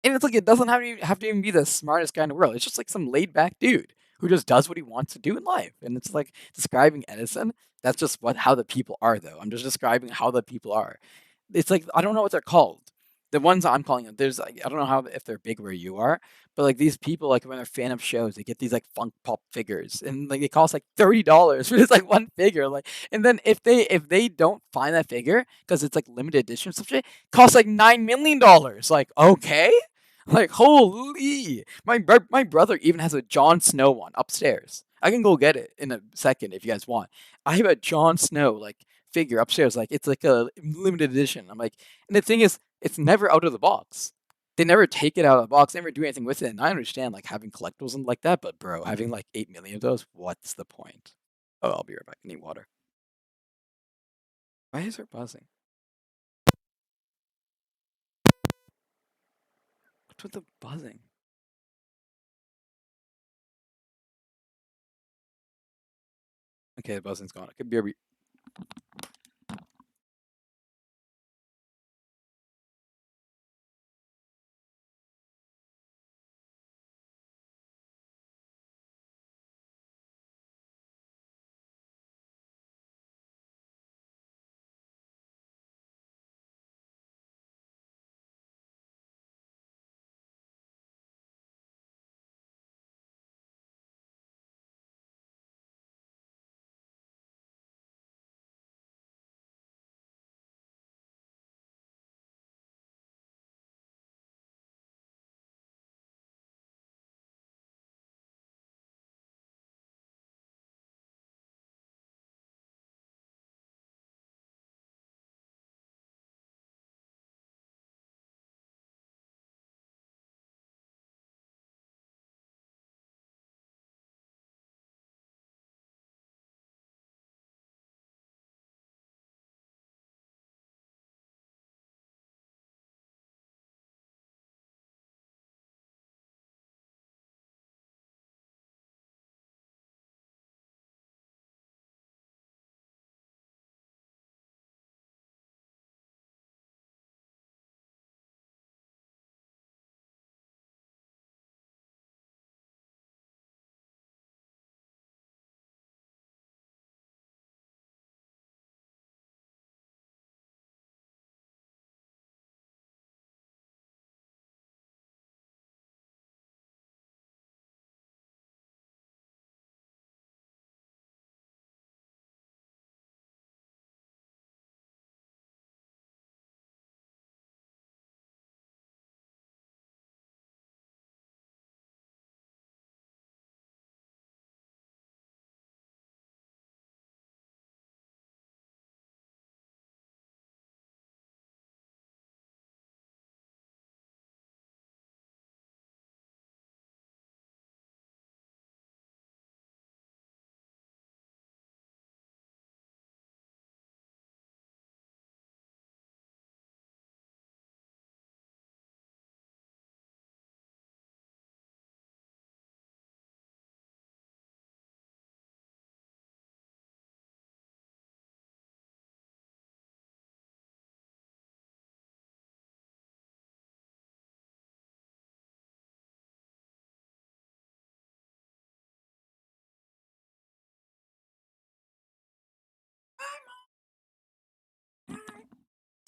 And it's like it doesn't have to even be the smartest guy in the world. It's just like some laid back dude who just does what he wants to do in life. And it's like describing Edison. That's just what how the people are, though. I'm just describing how the people are. It's like I don't know what they're called. The ones I'm calling them, there's like I don't know how if they're big where you are, but like these people, like when they're fan of shows, they get these like funk pop figures, and like it costs like $30 for this like one figure. Like, and then if they don't find that figure because it's like limited edition or some shit, costs like $9 million. Like, okay, like holy, my brother even has a Jon Snow one upstairs. I can go get it in a second if you guys want. I have a Jon Snow like figure upstairs. Like it's like a limited edition. I'm like, and the thing is, it's never out of the box. They never take it out of the box, never do anything with it. And I understand like having collectibles and like that, but bro, having like 8 million of those, what's the point? Oh, I'll be right back. I need water. Why is there buzzing? What's with the buzzing? Okay, the buzzing's gone. It could be a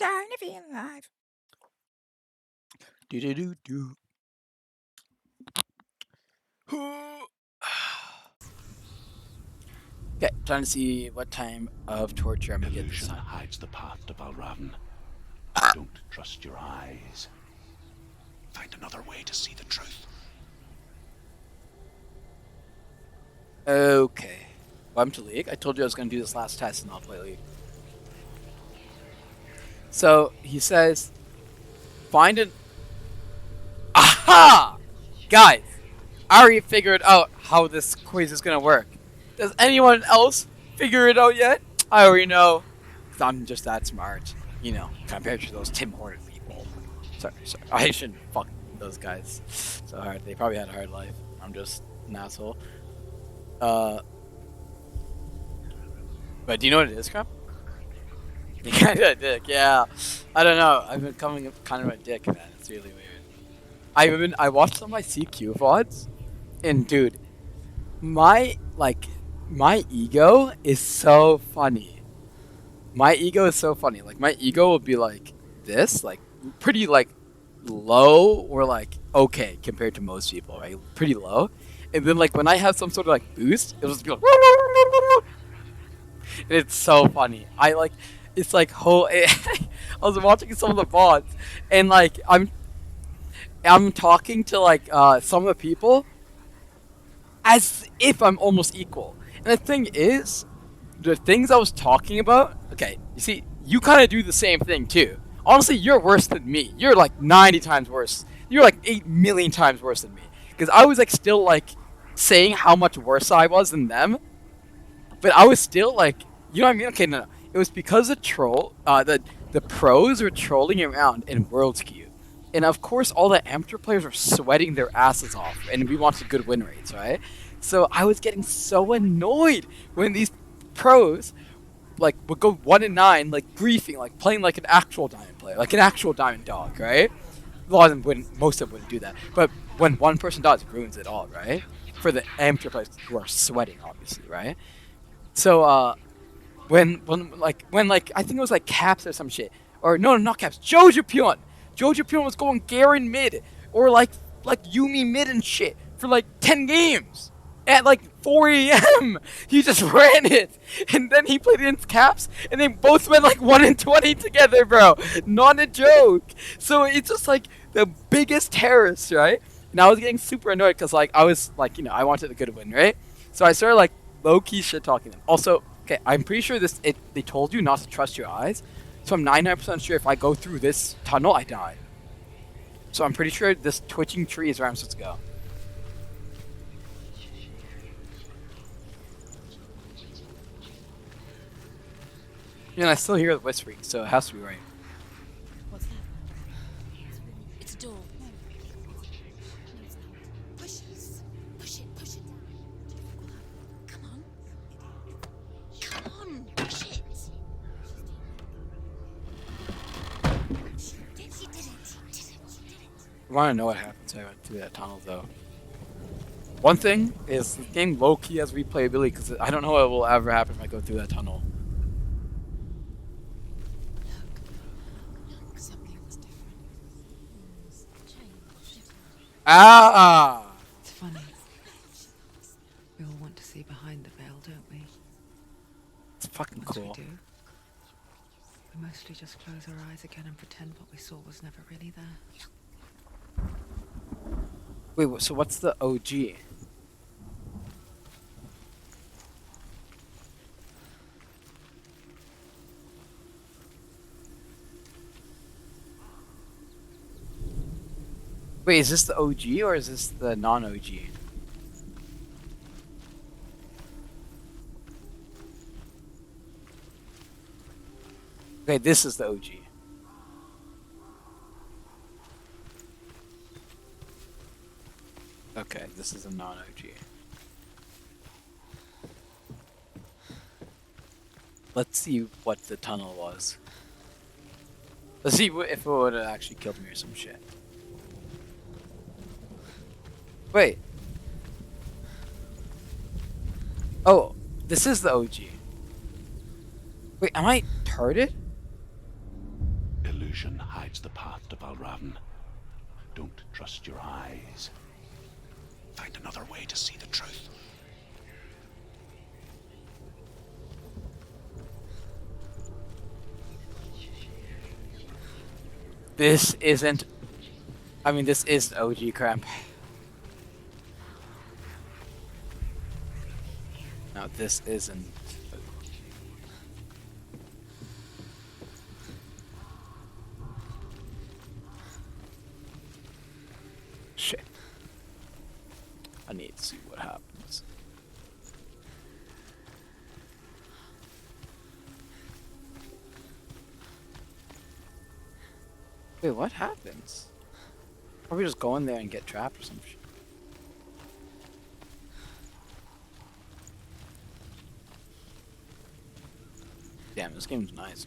starting to feel alive. Do do do do. Okay, trying to see what time of torture I'm gonna get this Illusion time. hides the path to Valravn. Don't trust your eyes. Find another way to see the truth. Okay. Welcome to League. I told you I was gonna do this last test and I'll play League. So he says, find an. Aha! Guys, I already figured out how this quiz is gonna work. Does anyone else figure it out yet? I already know. 'Cause I'm just that smart. You know, compared to those Tim Horton people. Sorry. I shouldn't fuck those guys so hard. They probably had a hard life. I'm just an asshole. But do you know what it is, Crap? You kind of a dick, yeah. I don't know. I've been becoming kind of a dick, man. It's really weird. I watched some of my CQ VODs, and dude, my ego is so funny. My ego is so funny. Like my ego will be like this, like pretty like low or like okay compared to most people, right? Pretty low. And then like when I have some sort of like boost, it'll just be like and it's so funny. It's like whole. I was watching some of the VODs, and like I'm talking to like some of the people as if I'm almost equal. And the thing is, the things I was talking about. Okay, you see, you kind of do the same thing too. Honestly, you're worse than me. You're like 90 times worse. You're like 8 million times worse than me. Because I was like still like saying how much worse I was than them, but I was still like, you know what I mean? Okay, no. It was because the the pros were trolling around in Worlds Queue. And of course, all the amateur players were sweating their asses off, and we wanted good win rates, right? So I was getting so annoyed when these pros like would go 1-9, like griefing, like playing like an actual diamond player, like an actual diamond dog, right? A lot of them wouldn't, most of them wouldn't do that. But when one person does, it ruins it all, right? For the amateur players who are sweating, obviously, right? So when I think it was like Caps or some shit, or no, not Caps, Jojo Pion was going Garen mid, or like Yumi mid and shit for like 10 games at like 4 a.m. He just ran it, and then he played against Caps, and they both went like 1-20 together, bro. Not a joke. So it's just like the biggest terrorist, right? And I was getting super annoyed because like I was like, you know, I wanted a good win, right? So I started like low key shit talking them. Also, okay, I'm pretty sure they told you not to trust your eyes, so I'm 99% sure if I go through this tunnel, I die. So I'm pretty sure this twitching tree is where I'm supposed to go. And I still hear the whispering, so it has to be right. What's that? It's a door. Push it down. Come on. Come on, push it. She did it. I want to know what happens when I went through that tunnel, though. One thing is, the game low-key has replayability, because I don't know what will ever happen if I go through that tunnel. Look, something was different. Changed. Ah! It's funny. We all want to see behind the veil, don't we? It's fucking Once cool. we do, we mostly just close our eyes again and pretend what we saw was never really there. Wait, so what's the OG? Wait, is this the OG or is this the non-OG? Okay, this is the OG. Okay, this is a non-OG. Let's see what the tunnel was. Let's see if it would have actually killed me or some shit. Wait. Oh, this is the OG. Wait, am I tarded? illusion hides the path to Valravn. Don't trust your eyes. Find another way to see the truth. This isn't. I mean, this is OG crap. No, this isn't. Shit. I need to see what happens. Wait, what happens? Or we just go in there and get trapped or some shit? Damn, this game's nice.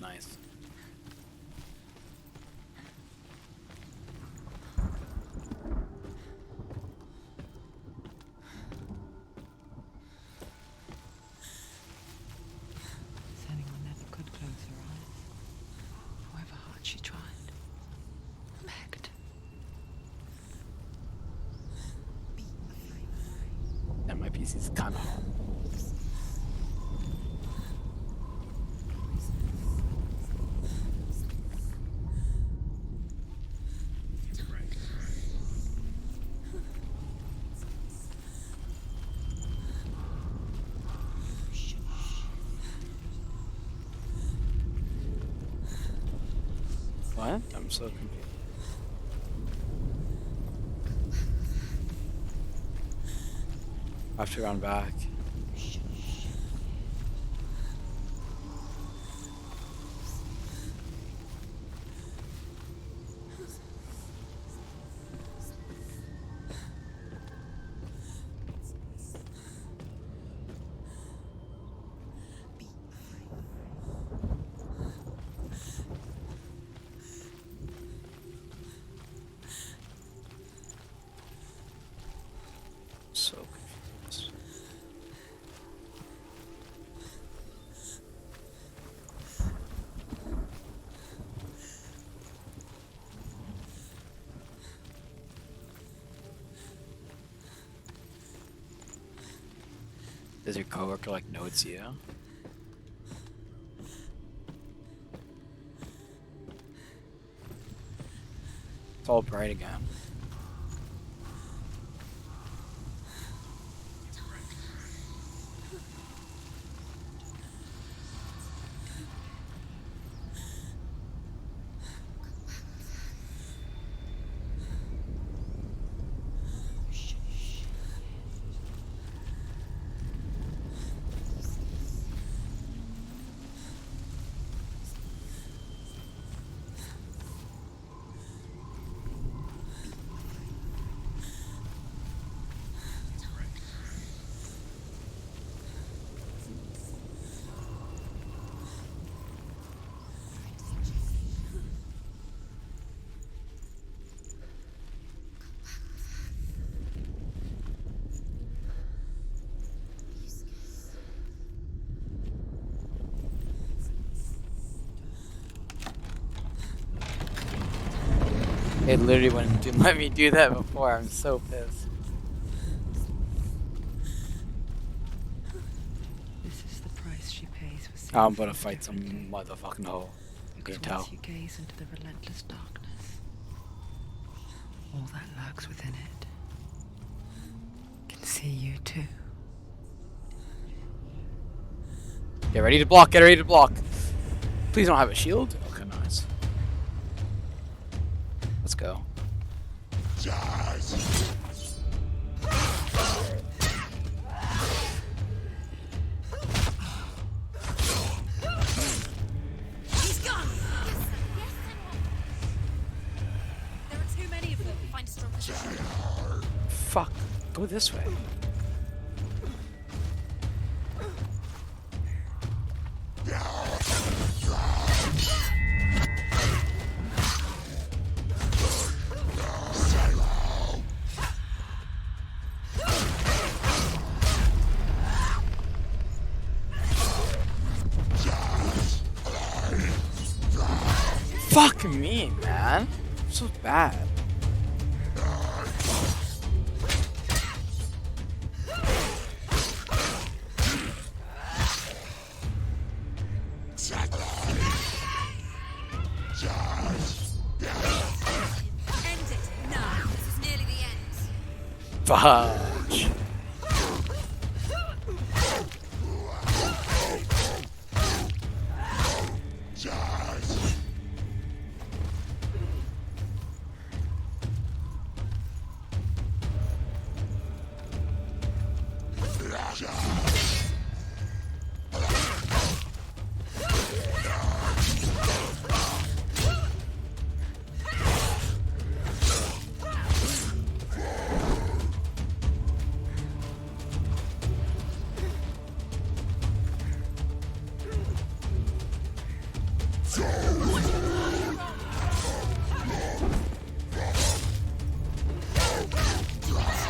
Senuas never could close her eyes. However hard she tried. Begged. And my PC's kind of hot. What? I'm so confused. I have to run back. So confused. Does your coworker like know it's you? It's all bright again. It literally wouldn't let me do that before. I'm so pissed. This is the price she pays for seeing I'm gonna things fight some differently. motherfucking hole. You Because can tell. once you gaze into the relentless darkness, all that lurks within it can see you too. Get ready to block. Get ready to block. Please don't have a shield. Okay, nice. Let's go. He's gone! Yes, there are too many of them. Find a strong position. Fuck. Go this way. Fuck me, man. I'm so bad. End it now. This is nearly the end. Fudge.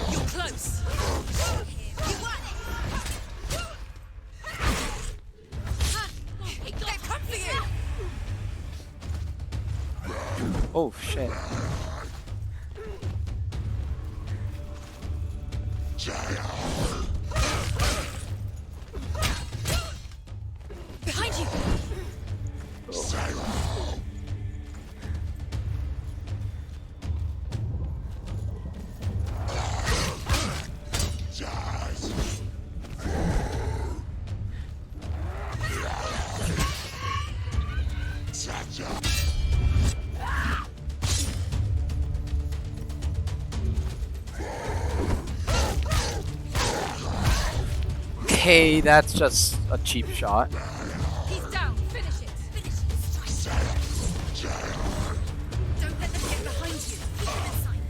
You're close. You won it. They've come for you. Oh shit. Behind you. Okay, that's just a cheap shot. He's down. Finish it. Finish it. Don't let them get behind you. Keep them in sight.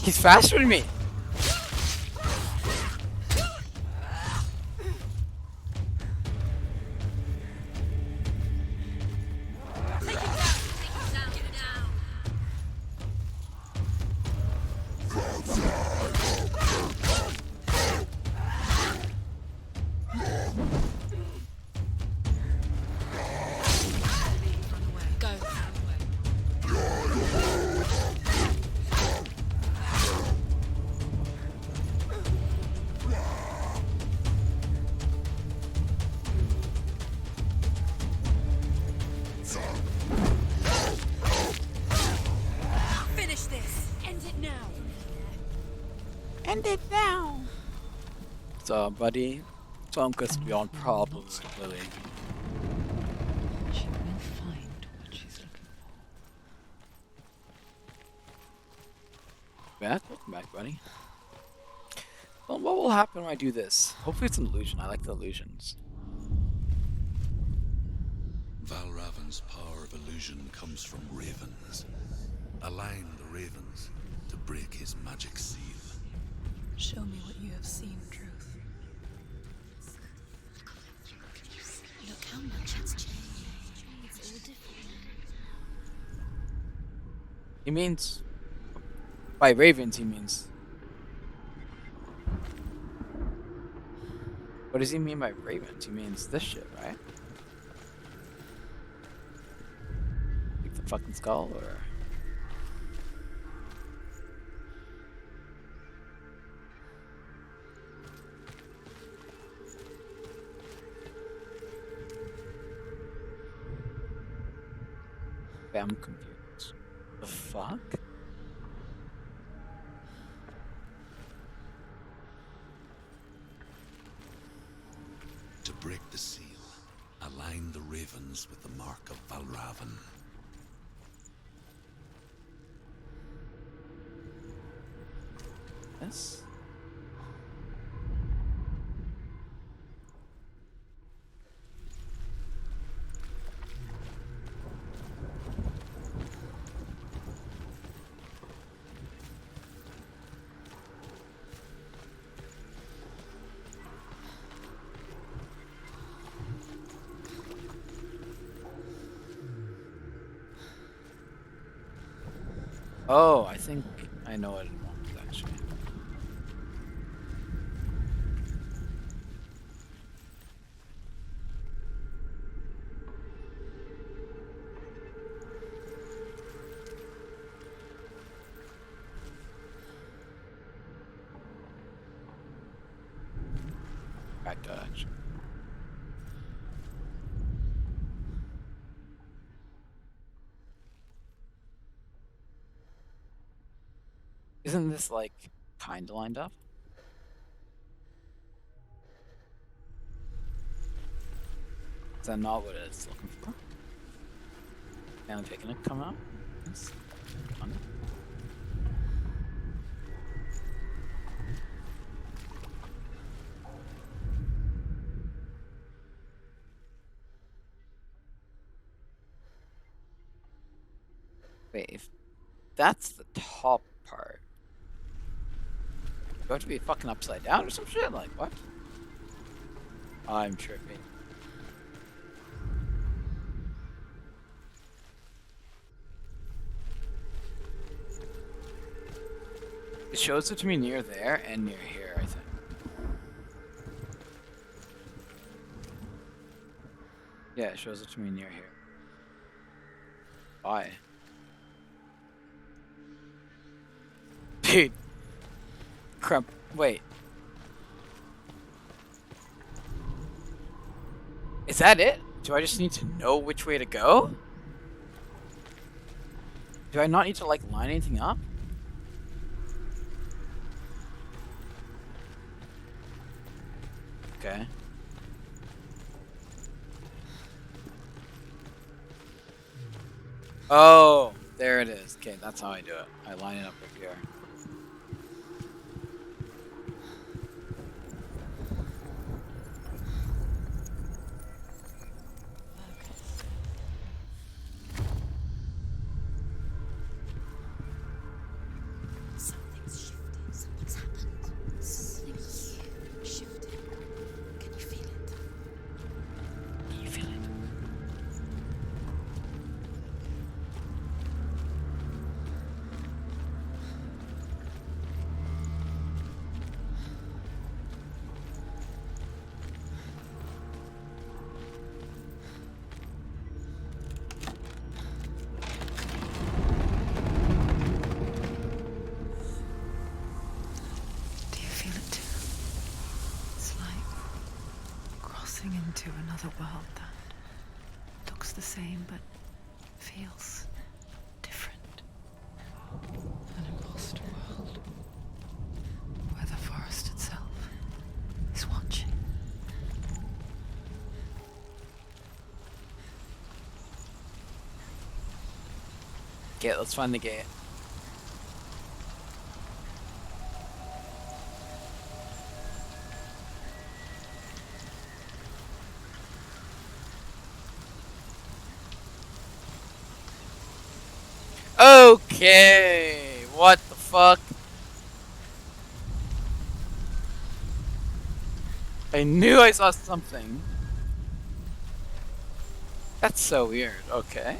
He's faster than me. Take him down. Take him down now. Go. Finish this. End it now. End it now. So, buddy, some quest beyond problems, Lily. She will find what she's looking for. Welcome back, buddy. Well, what will happen when I do this? Hopefully it's an illusion. I like the illusions. Valravan's power of illusion comes from ravens. Align the ravens to break his magic seal. Show me what you have seen, Truth. Look how much it's changed. It's all different. He means... By ravens, he means... What does he mean by ravens? He means this shit, right? Like the fucking skull, or... I'm confused. The fuck? To break the seal, align the ravens with the mark of Valravan. Yes? Oh, I think I know what it wants actually. Back to action. Isn't this like kinda lined up? Is that not what it's looking for? And I'm taking it come out? Yes. Fun. Wait, if that's the top part, do I have to be fucking upside down or some shit? Like, what? I'm tripping. It shows it to me near there and near here, I think. Yeah, it shows it to me near here. Why? Dude. Crump. Wait. Is that it? Do I just need to know which way to go? Do I not need to, like, line anything up? Okay. Oh, there it is. Okay, that's how I do it. I line it up with here. Something's shifted. Something's happened. Something here shifted. Can you feel it? Can you feel it? Do you feel it too? It's like crossing into another world that looks the same but feels different. An imposter world where the forest itself is watching. Okay, let's find the gate. Okay, what the fuck? I knew I saw something. That's so weird. Okay.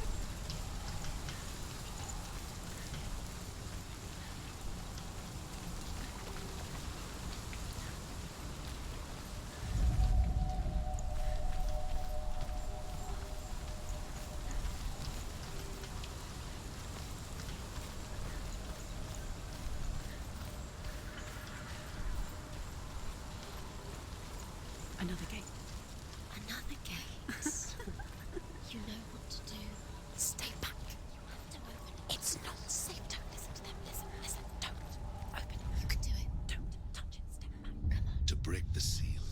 Another gate. Another gate. You know what to do. Stay back. You have to open it. It's not safe. Don't listen to them. Listen. Don't. Open it. You can do it. Don't touch it. Step back. Come on. To break the seal,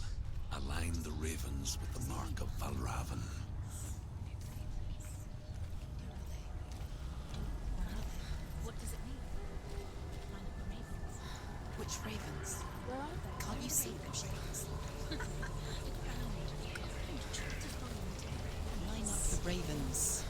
align the ravens with the mark of Valravan. What does it mean? Line up the ravens. Which ravens? Where are they? Can't you see them, Shades? Line up the ravens.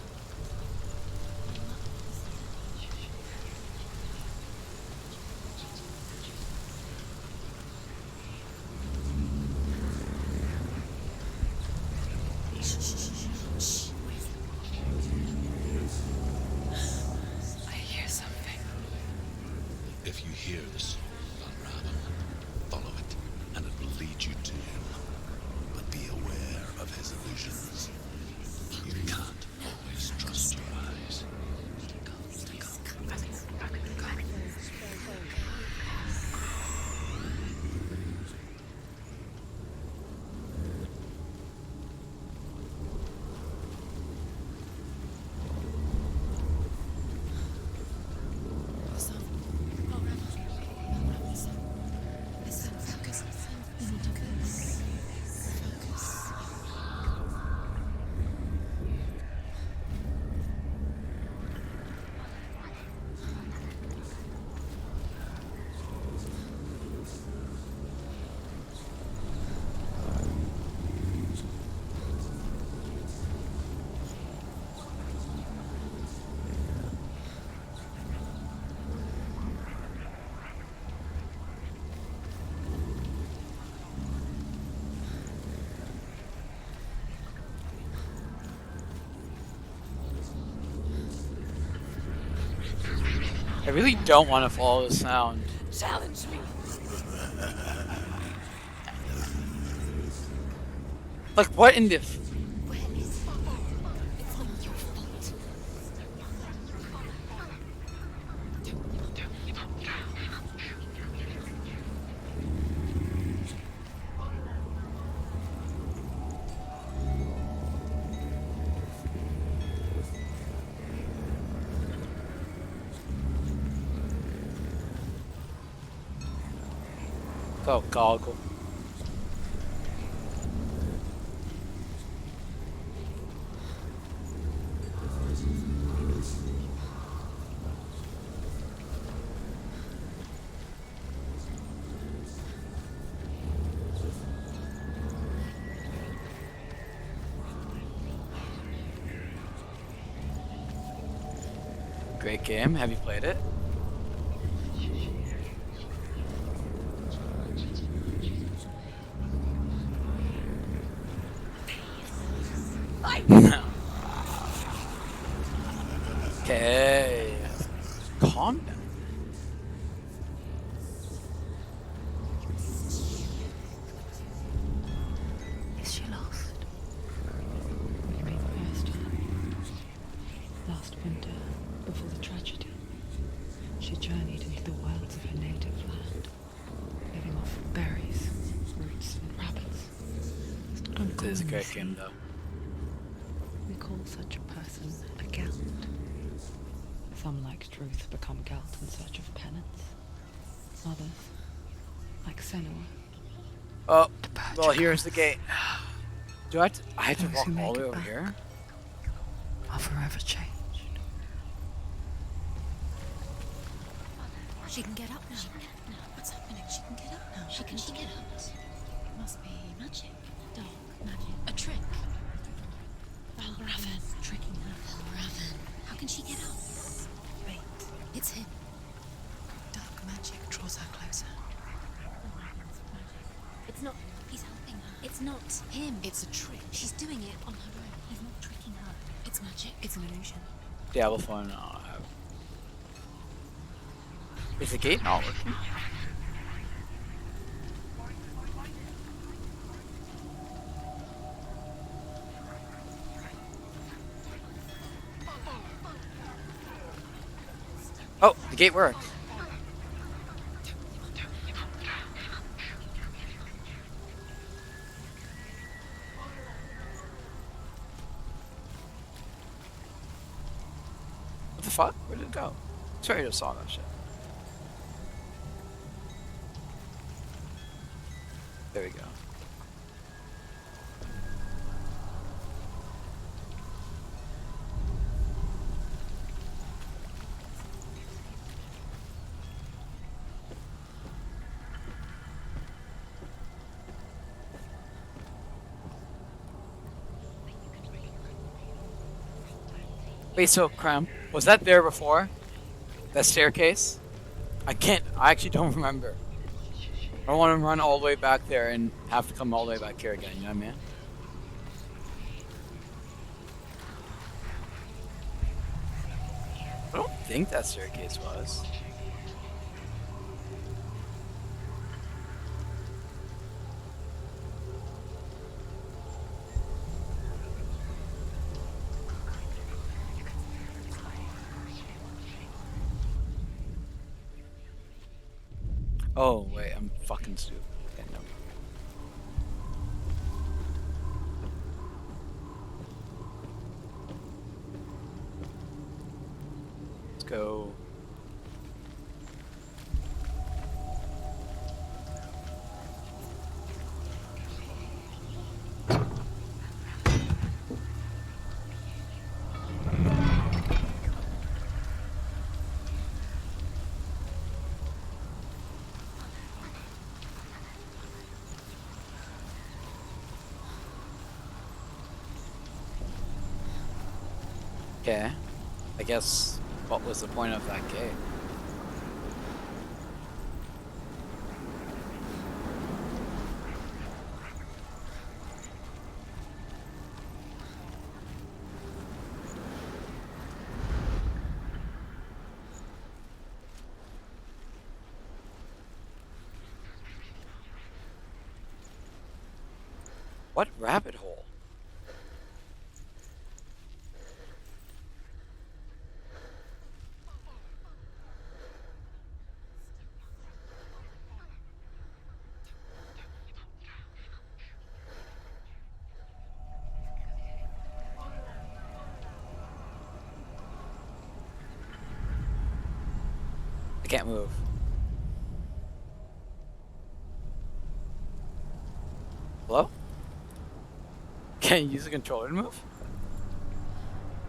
I hear something. I really don't want to follow the sound. Challenge me. Like, what in the... Where is he? It's not your fault. Oh, goggle. Great game. Have you played it? Okay. Calm down. Is she lost? You mean first time? Last winter, before the tragedy, she journeyed into the wilds of her native land, living off berries, roots, and rabbits. It's not It is a uncommon, you great see. game, though. We call such a person a Gelt. Some, like Druth, become Gelt in search of penance. Others, like Senua, Oh, to purge well, a here's the curse, gate. Do I have to Those walk who all make the way it over back. here? are forever changed. She can get up now. What's happening? She can get up now. She can get up. It must be magic. Dark magic. A trick. Raven tricking her. Raven. How can she get up? Wait. It's him. Dark magic draws her closer. It's not. He's helping her. It's not him. It's a trick. She's doing it on her own. He's not tricking her. It's magic. It's an illusion. Diablo phone. Is the gate not working? Oh, the gate works. What the fuck? Where did it go? Sorry, I just saw that shit. There we go. Wait, so Cram, was that there before? That staircase? I actually don't remember. I don't want to run all the way back there and have to come all the way back here again, you know what I mean? I don't think that staircase was. Oh, wait, I'm fucking stupid. Okay, no. Let's go. Okay. I guess, what was the point of that gate? What rabbit hole? I can't move. Hello? Can't you use the controller to move?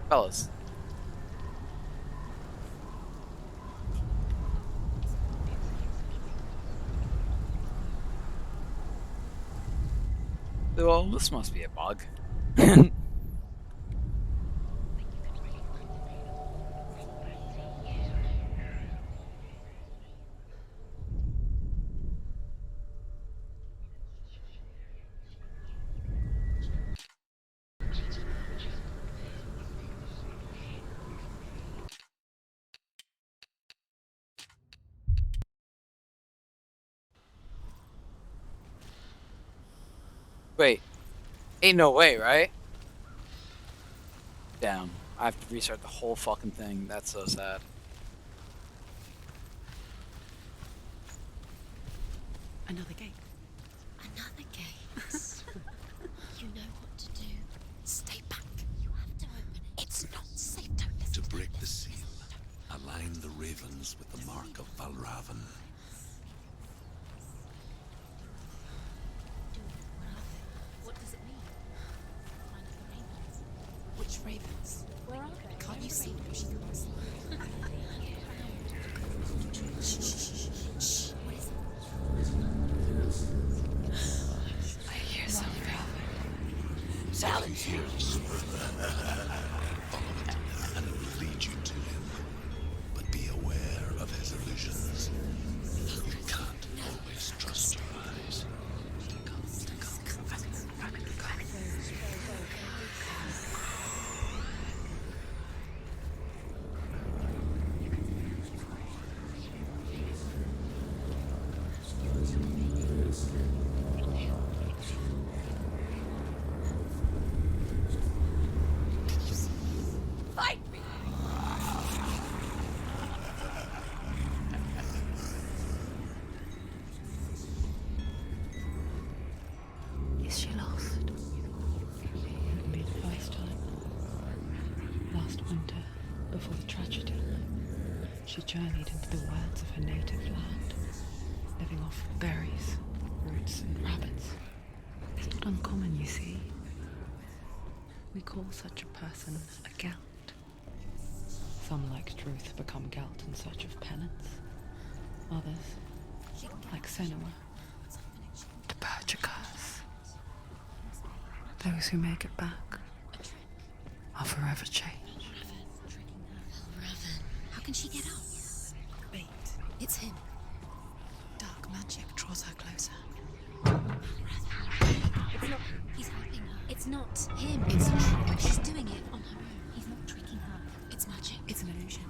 Fellas. Well, this must be a bug. Wait. Ain't no way, right? Damn. I have to restart the whole fucking thing. That's so sad. Another gate. Another gate. You know what to do. Stay back. You have to open it. It's not safe. Don't listen To to break them. the seal, align the ravens with the mark of Valravan. What does it mean? Find the ravens. Which ravens? Where are they? Can't you see them? She can't see. Shh. What is it? I hear something. He hears. Follow it, and it will lead you to him. But be aware of his illusions. You can't always trust your eyes. Fight me! Is she lost? Wouldn't be the first time. Last winter, before the tragedy, she journeyed into the wilds of her native land, living off berries, roots, and rabbits. It's not uncommon, you see. We call such a person a gelt. Some, like Truth, become gelt in search of penance. Others, like Senua, to purge a curse. Those who make it back are forever changed. Raven. How can she get out? Wait. It's him. Dark magic draws her closer. It's not. He's helping her. It's not him. It's her. She's doing it on her own. He's not tricking her. It's magic. It's an illusion.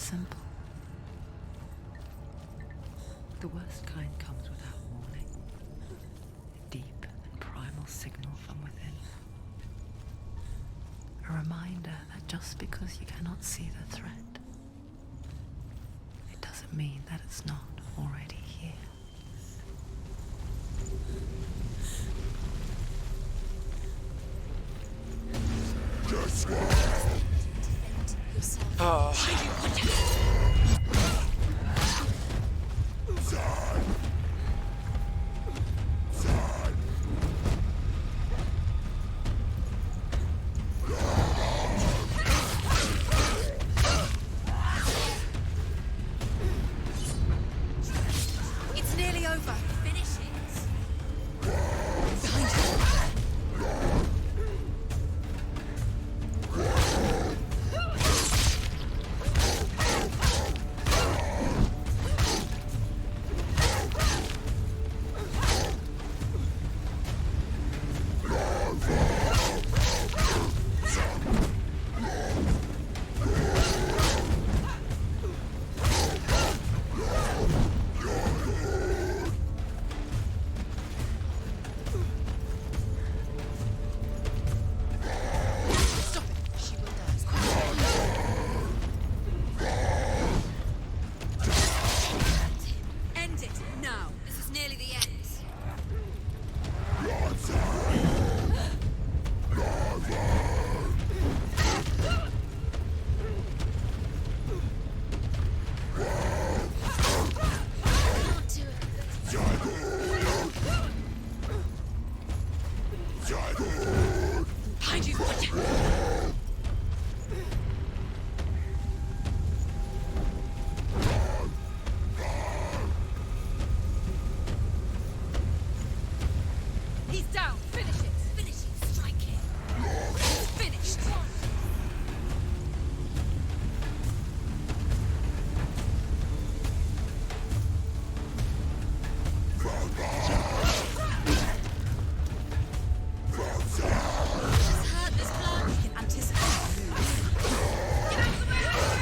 simple. The worst kind comes without warning. A deep and primal signal from within. A reminder that just because you cannot see the threat, it doesn't mean that it's not already here. It's nearly over. Finish it. Stop it. She will die. End it now. This is nearly the end. Can't do it. Behind you. He's down. Finish it. Finish it. Strike it. It's finished. He's hurt this plan. He can anticipate. Get out of the way!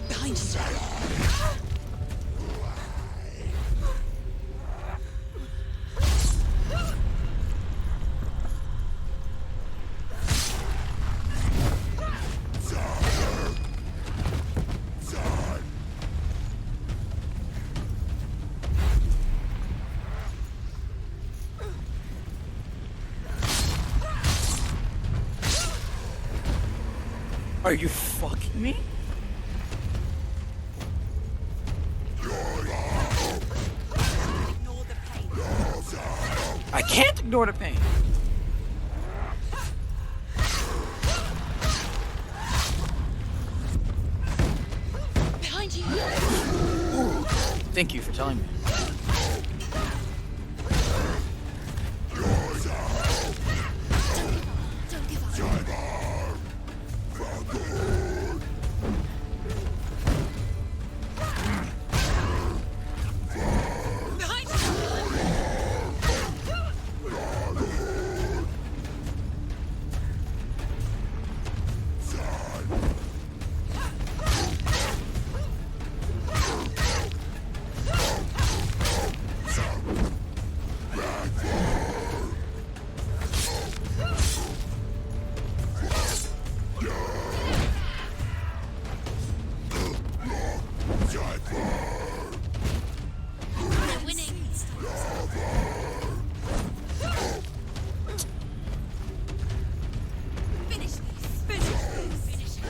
Behind you. Are you fucking me? Ignore the pain. I can't ignore the pain. Behind you. Thank you for telling me. Don't give up. Behind you. They're winning. Finish this. Finish this. Finish it.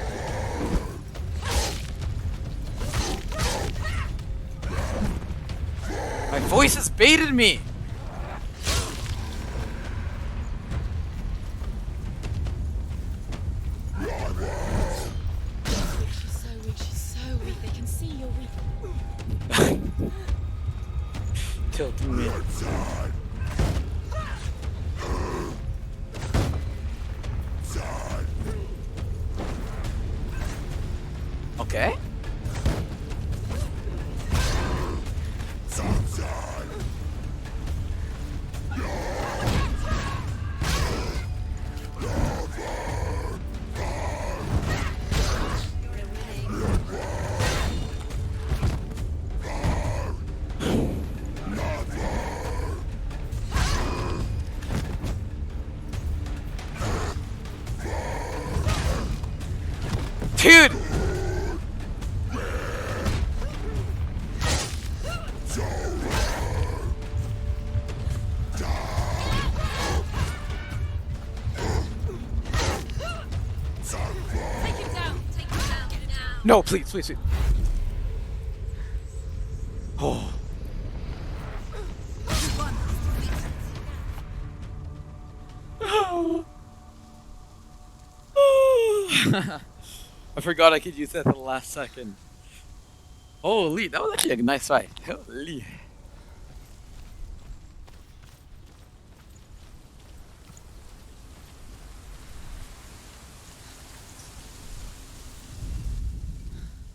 My voice has baited me. She's so weak. She's so weak. They can see you're weak. Tilting me. Okay. Dude! Take him down. Take him down. Now. No, please, please, please. Oh. I forgot I could use that at the last second. Holy, that was actually a nice fight. Holy.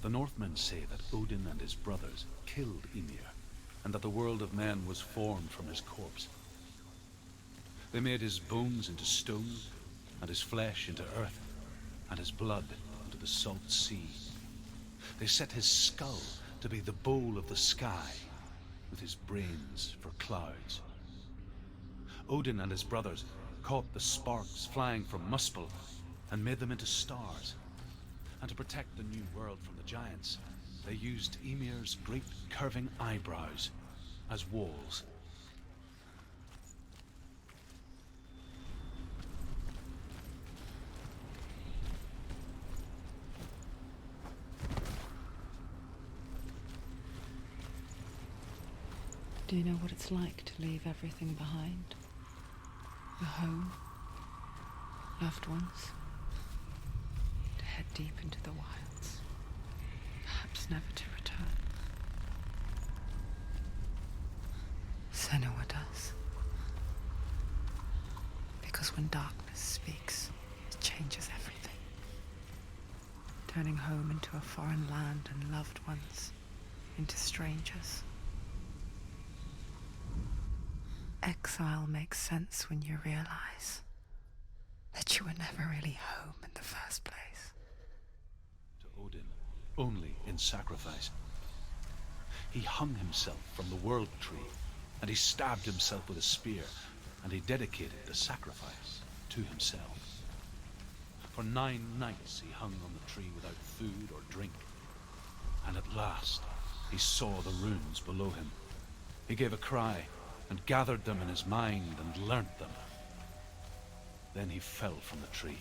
The Northmen say that Odin and his brothers killed Ymir, and that the world of men was formed from his corpse. They made his bones into stone, and his flesh into earth, and his blood into the salt sea. They set his skull to be the bowl of the sky, with his brains for clouds. Odin and his brothers caught the sparks flying from Muspel and made them into stars. And to protect the new world from the giants, they used Ymir's great curving eyebrows as walls. Do you know what it's like to leave everything behind? Your home, loved ones, to head deep into the wilds, perhaps never to return. Senua does. Because when darkness speaks, it changes everything. Turning home into a foreign land and loved ones into strangers. Exile makes sense when you realize that you were never really home in the first place. To Odin, only in sacrifice. He hung himself from the world tree, and he stabbed himself with a spear, and he dedicated the sacrifice to himself. For 9 nights he hung on the tree without food or drink, and at last he saw the runes below him. He gave a cry, and gathered them in his mind and learnt them. Then he fell from the tree.